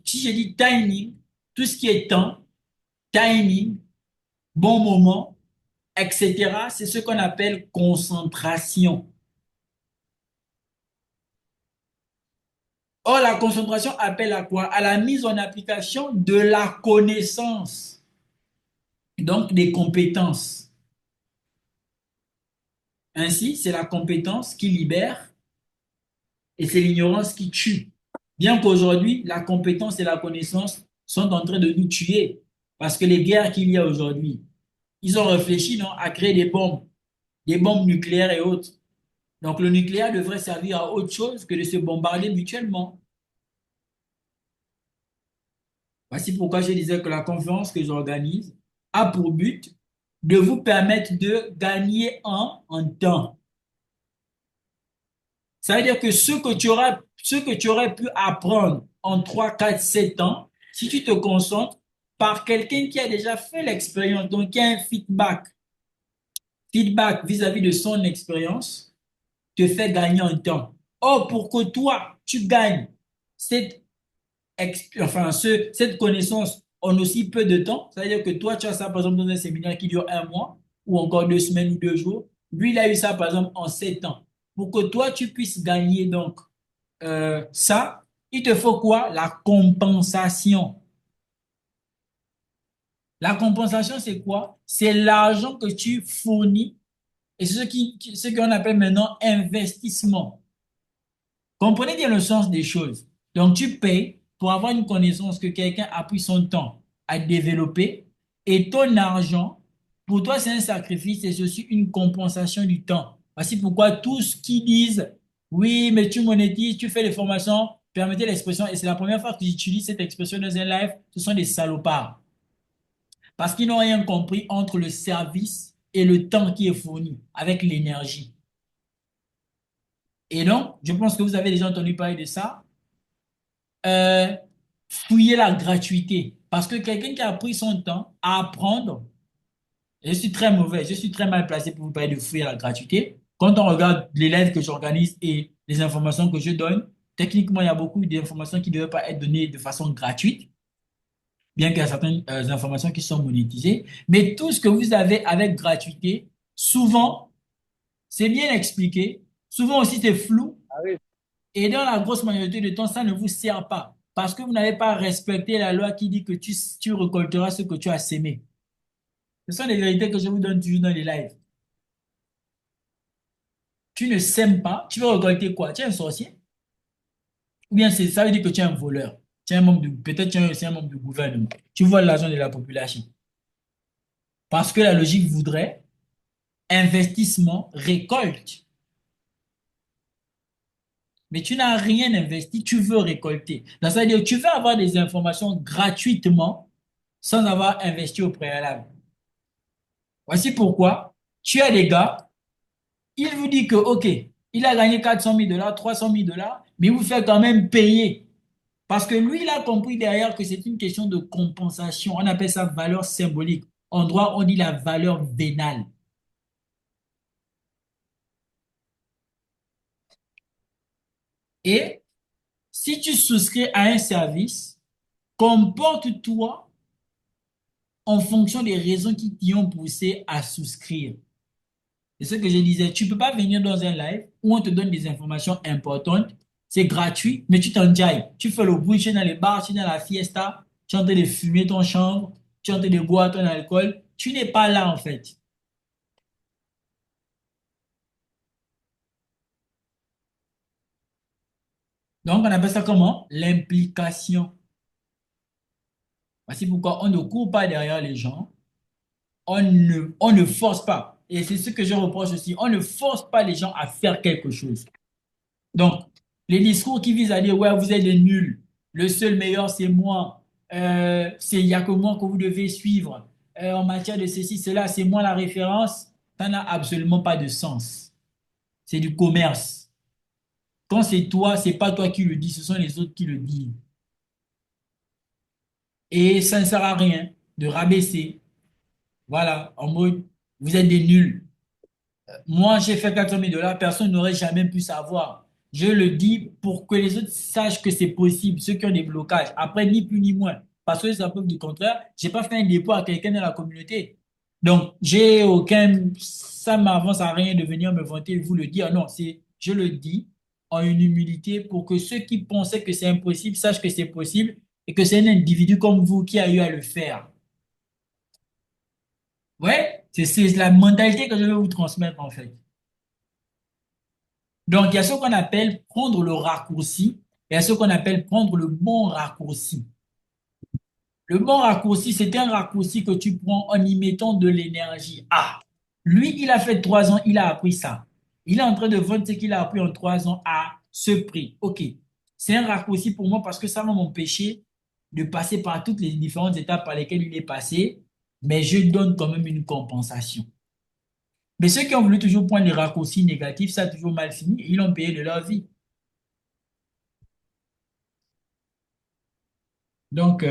si je dis timing, tout ce qui est temps, timing, bon moment, etc., c'est ce qu'on appelle concentration. Or, la concentration appelle à quoi? À la mise en application de la connaissance, donc des compétences. Ainsi, c'est la compétence qui libère et c'est l'ignorance qui tue. Bien qu'aujourd'hui, la compétence et la connaissance sont en train de nous tuer parce que les guerres qu'il y a aujourd'hui, ils ont réfléchi non, à créer des bombes nucléaires et autres. Donc le nucléaire devrait servir à autre chose que de se bombarder mutuellement. Voici pourquoi je disais que la conférence que j'organise a pour but de vous permettre de gagner en temps. Ça veut dire que ce que tu aurais pu apprendre en 3, 4, 7 ans, si tu te concentres par quelqu'un qui a déjà fait l'expérience, donc qui a un feedback vis-à-vis de son expérience, te fait gagner en temps. Or, pour que toi, tu gagnes cette, cette connaissance en aussi peu de temps, ça veut dire que toi, tu as ça, par exemple, dans un séminaire qui dure 1 mois, ou encore 2 semaines ou 2 jours. Lui, il a eu ça, par exemple, en 7 ans. Pour que toi, tu puisses gagner donc ça, il te faut quoi? La compensation. La compensation, c'est quoi? C'est l'argent que tu fournis et ce qu'on appelle maintenant investissement. Comprenez bien le sens des choses. Donc, tu payes pour avoir une connaissance que quelqu'un a pris son temps à développer et ton argent, pour toi, c'est un sacrifice et c'est aussi une compensation du temps. Voici pourquoi tous qui disent, oui, mais tu monétises, tu fais des formations, permettez l'expression, et c'est la première fois que j'utilise cette expression dans un live, ce sont des salopards. Parce qu'ils n'ont rien compris entre le service et le temps qui est fourni avec l'énergie. Et donc, je pense que vous avez déjà entendu parler de ça. Fouiller la gratuité. Parce que quelqu'un qui a pris son temps à apprendre, je suis très mauvais, je suis très mal placé pour vous parler de fouiller la gratuité. Quand on regarde les lives que j'organise et les informations que je donne, techniquement, il y a beaucoup d'informations qui ne devraient pas être données de façon gratuite, bien qu'il y a certaines informations qui sont monétisées. Mais tout ce que vous avez avec gratuité, souvent, c'est bien expliqué. Souvent aussi, c'est flou. Et dans la grosse majorité du temps, ça ne vous sert pas. Parce que vous n'avez pas respecté la loi qui dit que tu récolteras ce que tu as sémé. Ce sont les vérités que je vous donne toujours dans les lives. Tu ne sèmes pas, tu veux récolter quoi? Tu es un sorcier? Ou bien ça veut dire que tu es un voleur. Tu es un membre peut-être tu es aussi un membre du gouvernement. Tu voles l'argent de la population. Parce que la logique voudrait investissement, récolte. Mais tu n'as rien investi, tu veux récolter. Donc, ça veut dire que tu veux avoir des informations gratuitement sans avoir investi au préalable. Voici pourquoi tu as des gars, il vous dit que, OK, il a gagné 400 000 dollars, 300 000 dollars, mais il vous fait quand même payer. Parce que lui, il a compris derrière que c'est une question de compensation. On appelle ça valeur symbolique. En droit, on dit la valeur vénale. Et si tu souscris à un service, comporte-toi en fonction des raisons qui t'y ont poussé à souscrire. C'est ce que je disais. Tu ne peux pas venir dans un live où on te donne des informations importantes c'est gratuit, mais tu t'enjailles. Tu fais le bruit, tu es dans les bars, tu es dans la fiesta, tu es en train de fumer ton chanvre, tu es en train de boire ton alcool. Tu n'es pas là, en fait. Donc, on appelle ça comment? L'implication. Voici pourquoi on ne court pas derrière les gens, on ne force pas. Et c'est ce que je reproche aussi. On ne force pas les gens à faire quelque chose. Donc, les discours qui visent à dire, ouais, vous êtes des nuls, le seul meilleur, c'est moi, il n'y a que moi que vous devez suivre, en matière de ceci, cela, c'est moi la référence, ça n'a absolument pas de sens. C'est du commerce. Quand c'est toi, c'est pas toi qui le dis, ce sont les autres qui le disent. Et ça ne sert à rien de rabaisser. Voilà, en mode, vous êtes des nuls. Moi, j'ai fait 400 000 dollars, personne n'aurait jamais pu savoir. Je le dis pour que les autres sachent que c'est possible, ceux qui ont des blocages. Après, ni plus ni moins. Parce que ça preuve du contraire, j'ai pas fait un dépôt à quelqu'un dans la communauté. Donc, j'ai aucun, ça m'avance à rien de venir me vanter et vous le dire. Non, je le dis en une humilité pour que ceux qui pensaient que c'est impossible sachent que c'est possible et que c'est un individu comme vous qui a eu à le faire. Ouais, c'est la mentalité que je veux vous transmettre en fait. Donc, il y a ce qu'on appelle prendre le raccourci et il y a ce qu'on appelle prendre le bon raccourci. Le bon raccourci, c'est un raccourci que tu prends en y mettant de l'énergie. Ah, lui, il a fait 3 ans, il a appris ça. Il est en train de vendre ce qu'il a appris en 3 ans à ce prix. OK. C'est un raccourci pour moi parce que ça va m'empêcher de passer par toutes les différentes étapes par lesquelles il est passé, mais je donne quand même une compensation. Mais ceux qui ont voulu toujours prendre les raccourcis négatifs, ça a toujours mal fini et ils l'ont payé de leur vie. Donc,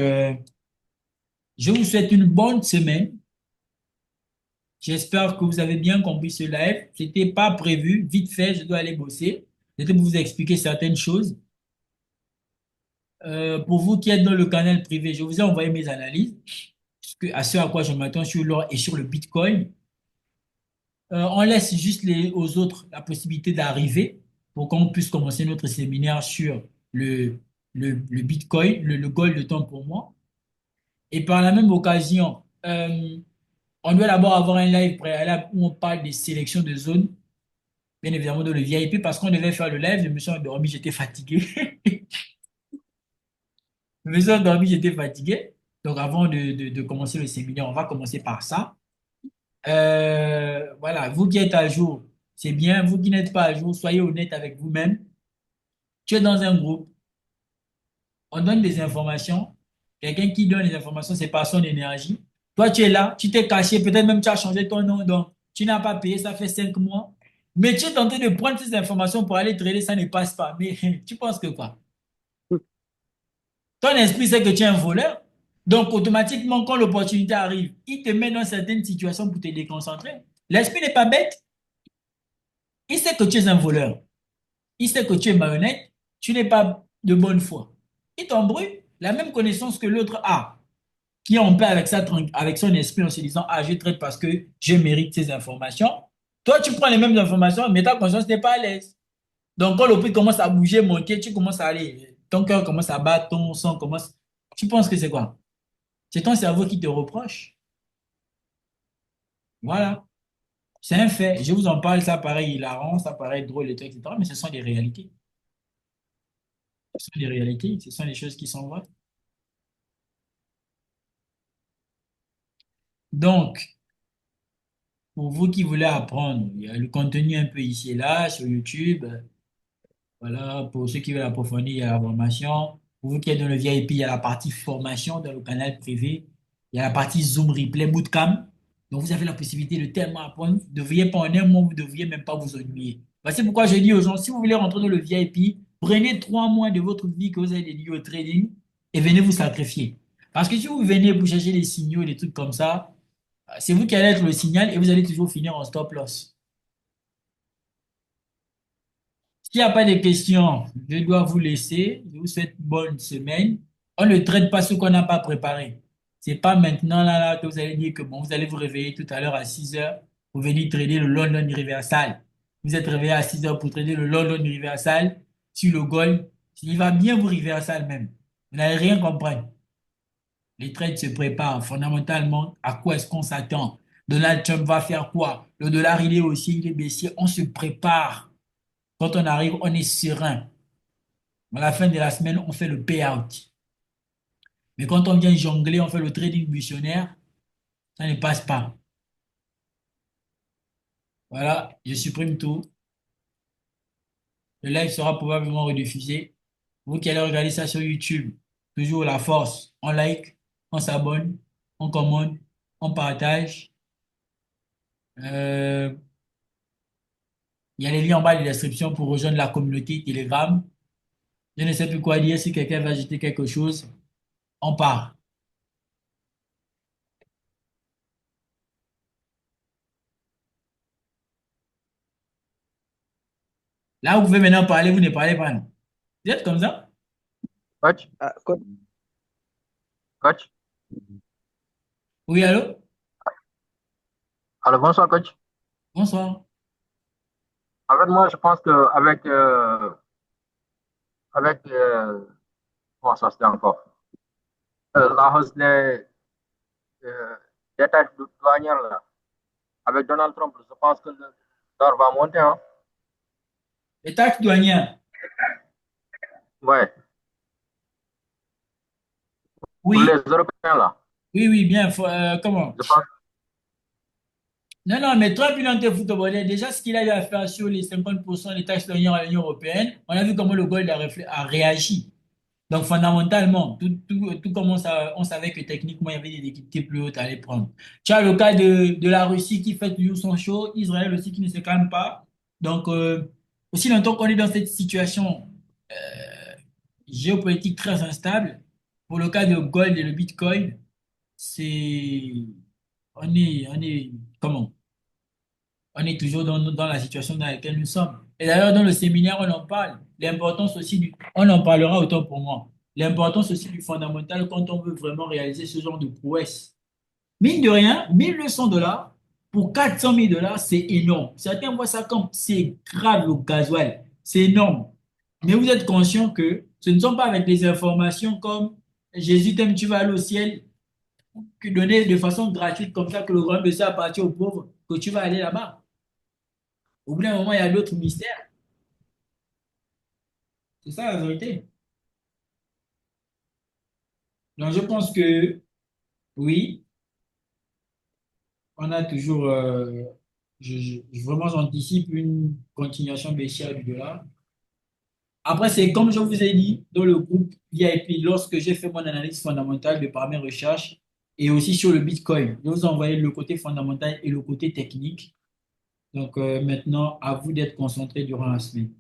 je vous souhaite une bonne semaine. J'espère que vous avez bien compris ce live. C'était pas prévu, vite fait, je dois aller bosser. C'était pour vous expliquer certaines choses. Pour vous qui êtes dans le canal privé, je vous ai envoyé mes analyses à ce à quoi je m'attends sur l'or et sur le Bitcoin. On laisse juste aux autres la possibilité d'arriver pour qu'on puisse commencer notre séminaire sur le Bitcoin, le gold de temps pour moi. Et par la même occasion, on doit d'abord avoir un live préalable où on parle des sélections de zones, bien évidemment dans le VIP, parce qu'on devait faire le live, je me suis endormi, j'étais fatigué. Je me suis endormi, j'étais fatigué. Donc avant de commencer le séminaire, on va commencer par ça. Voilà, vous qui êtes à jour, c'est bien. Vous qui n'êtes pas à jour, soyez honnête avec vous-même. Tu es dans un groupe, on donne des informations. Quelqu'un qui donne les informations, c'est par son énergie. Toi, tu es là, tu t'es caché, peut-être même tu as changé ton nom, donc tu n'as pas payé, ça fait 5 mois. Mais tu es tenté de prendre ces informations pour aller trader, ça ne passe pas. Mais tu penses que quoi? Ton esprit sait que tu es un voleur. Donc, automatiquement, quand l'opportunité arrive, il te met dans certaines situations pour te déconcentrer. L'esprit n'est pas bête. Il sait que tu es un voleur. Il sait que tu es marionnette. Tu n'es pas de bonne foi. Il t'embrouille la même connaissance que l'autre a, qui est en paix avec, avec son esprit en se disant, ah, je traite parce que je mérite ces informations. Toi, tu prends les mêmes informations, mais ta conscience n'est pas à l'aise. Donc, quand le prix commence à bouger, monter, tu commences à aller. Ton cœur commence à battre, ton sang commence. Tu penses que c'est quoi? C'est ton cerveau qui te reproche. Voilà. C'est un fait. Je vous en parle, ça paraît hilarant, ça paraît drôle, et tout, etc. Mais ce sont des réalités. Ce sont des réalités, ce sont des choses qui sont vraies. Donc, pour vous qui voulez apprendre, il y a le contenu un peu ici et là sur YouTube. Voilà, pour ceux qui veulent approfondir, il y a la formation. Pour vous qui êtes dans le VIP, il y a la partie formation dans le canal privé. Il y a la partie Zoom Replay Bootcamp. Donc, vous avez la possibilité de tellement apprendre. Vous ne devriez pas en un mois, vous ne devriez même pas vous ennuyer. C'est pourquoi je dis aux gens, si vous voulez rentrer dans le VIP, prenez 3 mois de votre vie que vous avez dédié au trading et venez vous sacrifier. Parce que si vous venez pour chercher les signaux et des trucs comme ça, c'est vous qui allez être le signal et vous allez toujours finir en stop loss. S'il n'y a pas de questions, je dois vous laisser. Je vous souhaite une bonne semaine. On ne traite pas ce qu'on n'a pas préparé. C'est pas maintenant là que vous allez dire que bon, vous allez vous réveiller tout à l'heure à 6 heures pour venir trader le London Universal. Vous êtes réveillé à 6 heures pour trader le London Universal. sur le gold, il va bien vous reverser elle-même. Vous n'allez rien comprendre. Les trades se préparent fondamentalement. À quoi est-ce qu'on s'attend? Donald Trump va faire quoi? Le dollar, il est haussier, il est baissier. On se prépare. Quand on arrive, on est serein. À la fin de la semaine, on fait le payout. Mais quand on vient jongler, on fait le trading missionnaire, ça ne passe pas. Voilà, je supprime tout. Le live sera probablement rediffusé. Vous qui allez regarder ça sur YouTube, toujours la force. On like, on s'abonne, on commente, on partage. Euh, il y a les liens en bas de la description pour rejoindre la communauté Telegram. Je ne sais plus quoi dire. Si quelqu'un va ajouter quelque chose, on part. Là, vous pouvez maintenant parler, vous ne parlez pas. Non. Vous êtes comme ça? Coach, Ah, coach, coach. Oui, allô? Alors, bonsoir, coach. Bonsoir. En fait, moi, je pense qu'avec avec, comment ça se dit encore, la hausse des taxes douanières, là, avec Donald Trump, je pense que le dollar va monter. Hein? Les taxes douanières. Ouais, pour Oui, les Européens, là. oui, oui, bien. Comment? Je pense, Non, non, mais Trump, il est en train de foutre au bordel. Déjà, ce qu'il a eu à faire sur les 50% des taxes douanières à l'Union européenne, on a vu comment le Gold a réagi. Donc, fondamentalement, tout commence à, on savait que techniquement, il y avait des équipiers plus hautes à aller prendre. Tu as le cas de la Russie qui fait toujours son show, Israël aussi qui ne se calme pas. Donc, aussi longtemps qu'on est dans cette situation géopolitique très instable, pour le cas de Gold et le Bitcoin, c'est, comment? On est toujours dans la situation dans laquelle nous sommes. Et d'ailleurs, dans le séminaire, on en parle. L'importance aussi on en parlera autant pour moi. L'importance aussi du fondamental quand on veut vraiment réaliser ce genre de prouesse. Mine de rien, 1200 $ pour 400 000 $, c'est énorme. Certains voient ça comme c'est grave le gasoil. C'est énorme. Mais vous êtes conscient que ce ne sont pas avec des informations comme Jésus t'aime, tu vas aller au ciel, que donner de façon gratuite comme ça que le royaume de Dieu appartient aux pauvres, que tu vas aller là-bas. Au bout d'un moment, il y a d'autres mystères. C'est ça la vérité. Donc, je pense que oui, on a toujours. Vraiment, j'anticipe une continuation baissière du dollar. Après, c'est comme je vous ai dit dans le groupe VIP, lorsque j'ai fait mon analyse fondamentale de par mes recherches et aussi sur le Bitcoin. Je vous ai envoyé le côté fondamental et le côté technique. Donc, maintenant, à vous d'être concentré durant la semaine.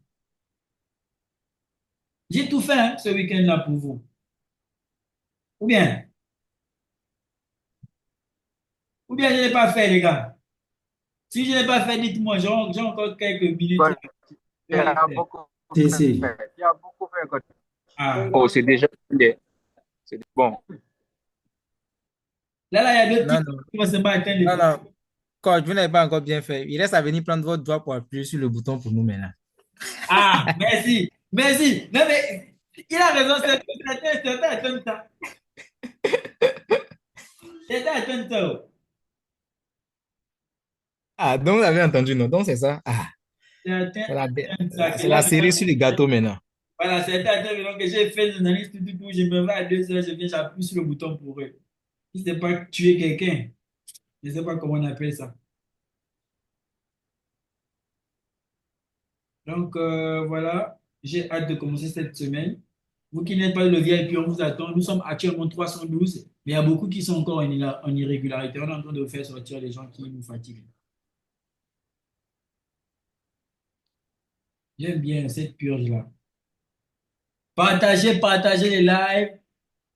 J'ai tout fait hein, ce week-end-là pour vous. Ou bien, ou bien je n'ai pas fait, les gars. Si je n'ai pas fait, dites-moi, j'ai encore quelques minutes coach, là. Je tu vais aller as faire. beaucoup Si, fait. si. Tu as beaucoup fait, coach. Ah. Oh, c'est déjà bien. C'est bon. Là, il y a deux Non, petits non, qui vont se battre les non, points. non. Coach, vous n'avez pas encore bien fait. Il reste à venir prendre votre doigt pour appuyer sur le bouton pour nous maintenant. Ah, merci. Merci. Non, mais il a raison, certains attendent ça. Certains attendent ça. Ah, donc vous avez entendu, non? Donc c'est ça. Ah, Certains c'est la, attendent ça. c'est la cerise sur le gâteau maintenant. Voilà, certains attendent maintenant que j'ai fait l'analyse, tout, je me vais à 2 heures, je viens, j'appuie sur le bouton pour eux. Si c'est pas tuer quelqu'un, je ne sais pas comment on appelle ça. Donc, voilà, j'ai hâte de commencer cette semaine. Vous qui n'êtes pas le VIP, on vous attend. Nous sommes actuellement 312, mais il y a beaucoup qui sont encore en irrégularité. On est en train de faire sortir les gens qui nous fatiguent. J'aime bien cette purge-là. Partagez les lives,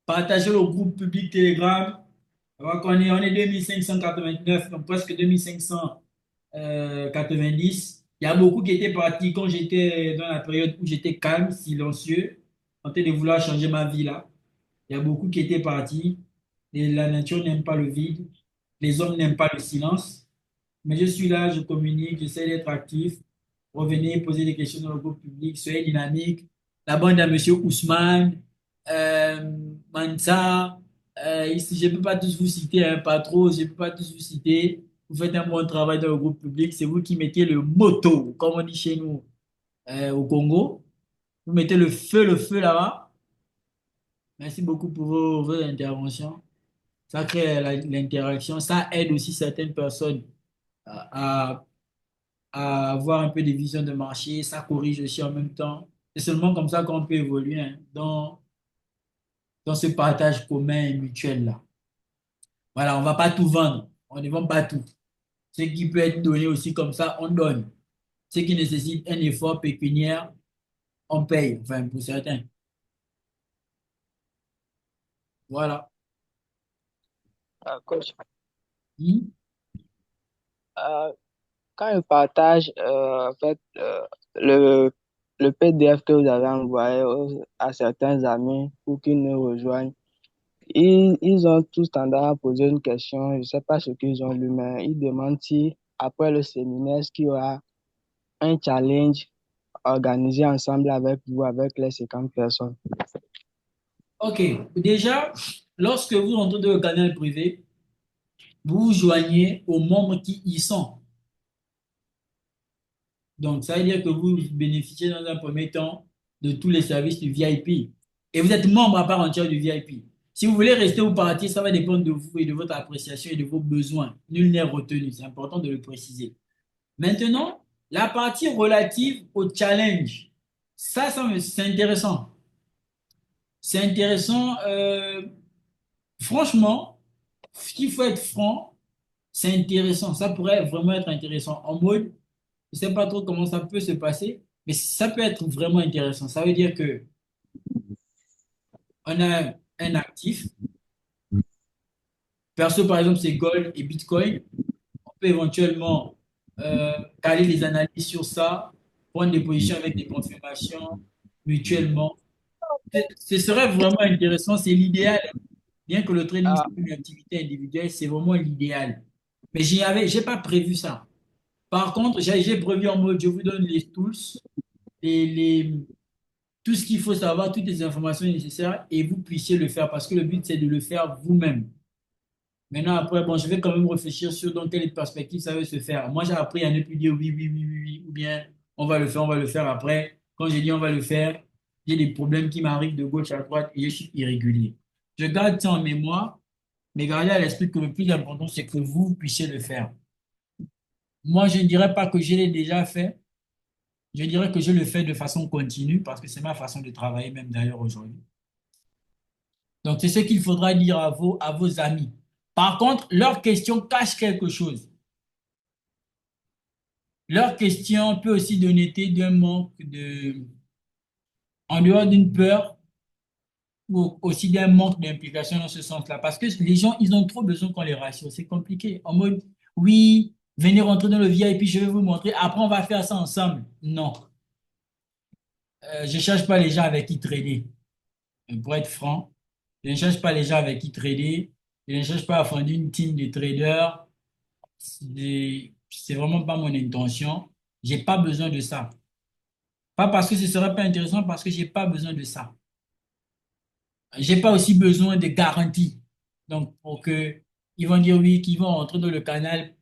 partagez le groupe public Telegram. On est 2589, donc presque 2590. Il y a beaucoup qui étaient partis quand j'étais dans la période où j'étais calme, silencieux, en train de vouloir changer ma vie là. Il y a beaucoup qui étaient partis. Et la nature n'aime pas le vide. Les hommes n'aiment pas le silence. Mais je suis là, je communique, j'essaie d'être actif. Revenez, posez des questions dans le groupe public, soyez dynamique. la bande à Monsieur Ousmane, euh, Mansa, ici, je ne peux pas tous vous citer, hein, pas trop, je ne peux pas tous vous citer. Vous faites un bon travail dans le groupe public, c'est vous qui mettez le moto, comme on dit chez nous au Congo. Vous mettez le feu là-bas. Merci beaucoup pour vos interventions. Ça crée l'interaction, ça aide aussi certaines personnes à, à avoir un peu de vision de marché, ça corrige aussi en même temps. C'est seulement comme ça qu'on peut évoluer hein, dans ce partage commun et mutuel là. Voilà, on ne va pas tout vendre, on ne vend pas tout. Ce qui peut être donné aussi comme ça, on donne. Ce qui nécessite un effort pécuniaire, on paye, enfin pour certains. Voilà. Coach, Hmm? euh, quand je partage en fait, le PDF que vous avez envoyé à certains amis pour qu'ils nous rejoignent, ils ont tous tendance à poser une question, je ne sais pas ce qu'ils ont lu, mais ils demandent si après le séminaire, est-ce qu'il y aura un challenge organisé ensemble avec vous, avec les 50 personnes. Ok, déjà, lorsque vous entrez dans le canal privé, vous vous joignez aux membres qui y sont. Donc, ça veut dire que vous bénéficiez dans un premier temps de tous les services du VIP. Et vous êtes membre à part entière du VIP. Si vous voulez rester ou partir, ça va dépendre de vous et de votre appréciation et de vos besoins. Nul n'est retenu, c'est important de le préciser. Maintenant, la partie relative au challenge. C'est intéressant. C'est intéressant. Franchement, s'il faut être franc, c'est intéressant. Ça pourrait vraiment être intéressant. En mode, je ne sais pas trop comment ça peut se passer, mais ça peut être vraiment intéressant. Ça veut dire que on a un actif. Perso, par exemple, c'est Gold et Bitcoin. On peut éventuellement caler les analyses sur ça, prendre des positions avec des confirmations mutuellement. Ce serait vraiment intéressant. C'est l'idéal. Bien que le trading Ah, soit une activité individuelle, c'est vraiment l'idéal. Mais j'ai pas prévu ça. Par contre, j'ai prévu en mode, je vous donne les tools, les, les, tout ce qu'il faut savoir, toutes les informations nécessaires et vous puissiez le faire parce que le but, c'est de le faire vous-même. Maintenant, après, bon, je vais quand même réfléchir sur dans quelle perspective ça va se faire. Moi, j'ai appris à ne plus dire oui, oui, oui, oui, oui, ou bien on va le faire après. Quand j'ai dit on va le faire, j'ai des problèmes qui m'arrivent de gauche à droite et je suis irrégulier. Je garde ça en mémoire, mais gardez à l'esprit que le plus important, c'est que vous puissiez le faire. Moi, je ne dirais pas que je l'ai déjà fait. Je dirais que je le fais de façon continue parce que c'est ma façon de travailler, même d'ailleurs aujourd'hui. Donc, c'est ce qu'il faudra dire à vos amis. Par contre, leurs questions cachent quelque chose. Leur question peut aussi donner d'un manque de, en dehors d'une peur ou aussi d'un manque d'implication dans ce sens-là. Parce que les gens, ils ont trop besoin qu'on les rassure. C'est compliqué. En mode, oui, venez rentrer dans le VIP, je vais vous montrer. Après, on va faire ça ensemble. Non. Je ne cherche pas les gens avec qui trader. Pour être franc, je ne cherche pas les gens avec qui trader. Je ne cherche pas à fonder une team de traders. C'est vraiment pas mon intention. J'ai pas besoin de ça. Pas parce que ce serait pas intéressant, parce que j'ai pas besoin de ça. J'ai pas aussi besoin de garanties. Donc, pour que ils vont dire oui, qu'ils vont entrer dans le canal,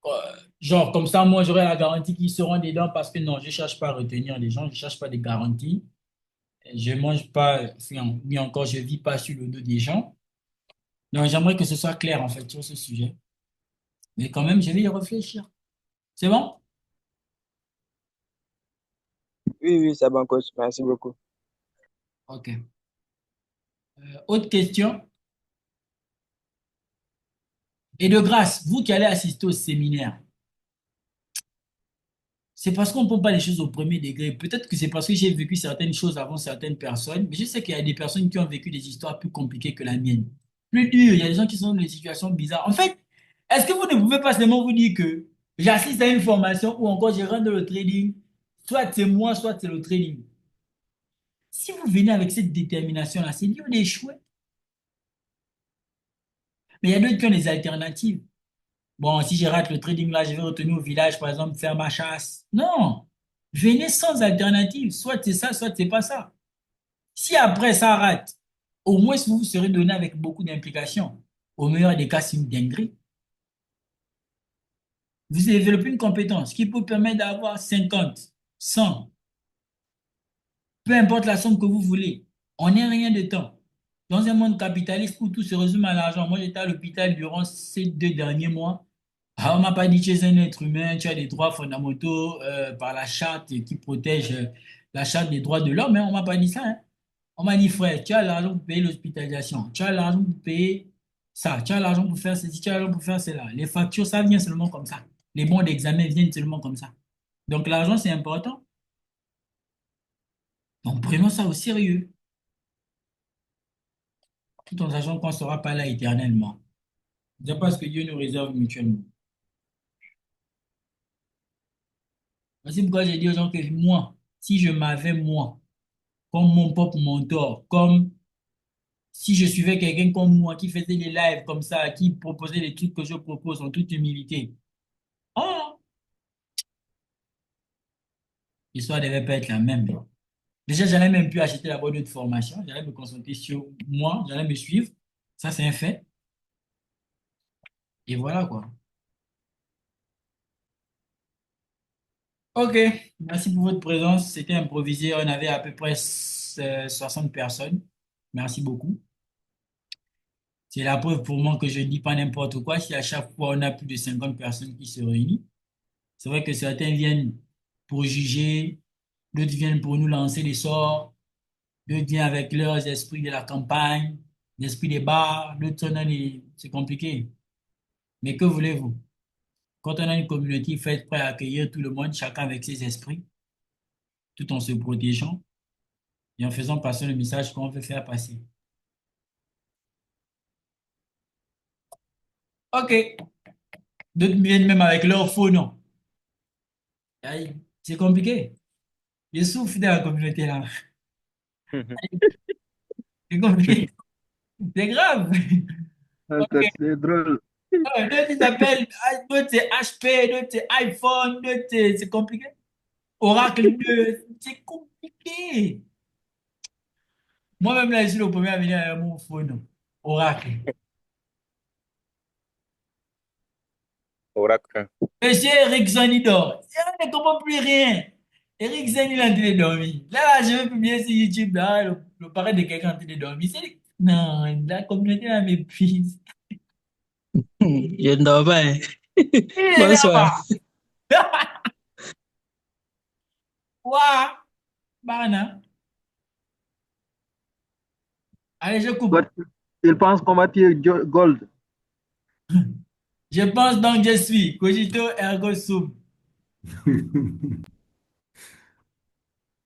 euh, genre comme ça, moi j'aurai la garantie qu'ils seront dedans parce que non, je cherche pas à retenir les gens, je cherche pas de garanties. Je mange pas, ni encore, je vis pas sur le dos des gens. Donc, j'aimerais que ce soit clair en fait sur ce sujet. Mais quand même, je vais y réfléchir. C'est bon? oui, oui, c'est bon, coach. Merci beaucoup. Ok. Autre question. Et de grâce, vous qui allez assister au séminaire, c'est parce qu'on ne prend pas les choses au premier degré. Peut-être que c'est parce que j'ai vécu certaines choses avant certaines personnes, mais je sais qu'il y a des personnes qui ont vécu des histoires plus compliquées que la mienne. Plus dures, il y a des gens qui sont dans des situations bizarres. En fait, est-ce que vous ne pouvez pas seulement vous dire que j'assiste à une formation ou encore je rentre dans le trading, soit c'est moi, soit c'est le trading. Si vous venez avec cette détermination-là, c'est dur d'échouer. Mais il y a d'autres qui ont des alternatives. Bon, si je rate le trading là, je vais retourner au village, par exemple, faire ma chasse. Non, venez sans alternative. Soit c'est ça, soit c'est pas ça. Si après ça rate, au moins vous vous serez donné avec beaucoup d'implication. Au meilleur des cas, c'est une dinguerie. Vous développez une compétence qui peut permettre d'avoir 50, 100, peu importe la somme que vous voulez. On n'est rien de temps. Dans un monde capitaliste où tout se résume à l'argent, moi j'étais à l'hôpital durant ces 2 derniers mois. Ah, on m'a pas dit, tu es un être humain, tu as des droits fondamentaux par la charte qui protège la charte des droits de l'homme, hein. On m'a pas dit ça, hein. On m'a dit, frère, tu as l'argent pour payer l'hospitalisation, tu as l'argent pour payer ça, tu as l'argent pour faire ceci, tu as l'argent pour faire cela. Les factures, ça vient seulement comme ça. Les bons d'examen viennent seulement comme ça. Donc l'argent, c'est important. Donc prenons ça au sérieux, tout en sachant qu'on ne sera pas là éternellement. C'est pas ce que Dieu nous réserve mutuellement. C'est pourquoi j'ai dit aux gens que moi, si je m'avais moi, comme mon propre mentor, comme si je suivais quelqu'un comme moi qui faisait des lives comme ça, qui proposait les trucs que je propose en toute humilité, oh, l'histoire ne devait pas être la même. Déjà, j'allais même plus acheter la boîte de formation, j'allais me concentrer sur moi, j'allais me suivre. Ça, c'est un fait. Et voilà quoi. Ok, merci pour votre présence. C'était improvisé. On avait à peu près 60 personnes. Merci beaucoup. C'est la preuve pour moi que je ne dis pas n'importe quoi. Si à chaque fois on a plus de 50 personnes qui se réunissent, c'est vrai que certains viennent pour juger, d'autres viennent pour nous lancer des sorts, d'autres viennent avec leurs esprits de la campagne, l'esprit des bars, d'autres c'est compliqué. Mais que voulez-vous? Quand on a une communauté faite prête à accueillir tout le monde, chacun avec ses esprits, tout en se protégeant et en faisant passer le message qu'on veut faire passer. Ok. D'autres viennent même avec leur faux nom. Aïe, c'est compliqué. Je souffre de la communauté là. C'est compliqué. C'est grave. Ok. C'est drôle. Ouais, d'autres ils s'appellent, d'autres c'est HP, d'autres c'est iPhone, d'autres c'est compliqué. Oracle 2, c'est compliqué. Moi-même là, je suis le premier à venir avec mon faux nom. Oracle. Oracle. Monsieur Eric Zanidor, on ne comprend plus rien. Eric Zan, il est en train de dormir. Là, je vais publier sur YouTube, là, le parrain de quelqu'un en train de dormir. Non, la communauté là m'épuise. Je ne dors pas, hein. Il est Bonsoir. là-bas. Waouh, Bana. Allez, je coupe. Il pense qu'on va tirer Gold. Je pense donc je suis. Cogito ergo sum.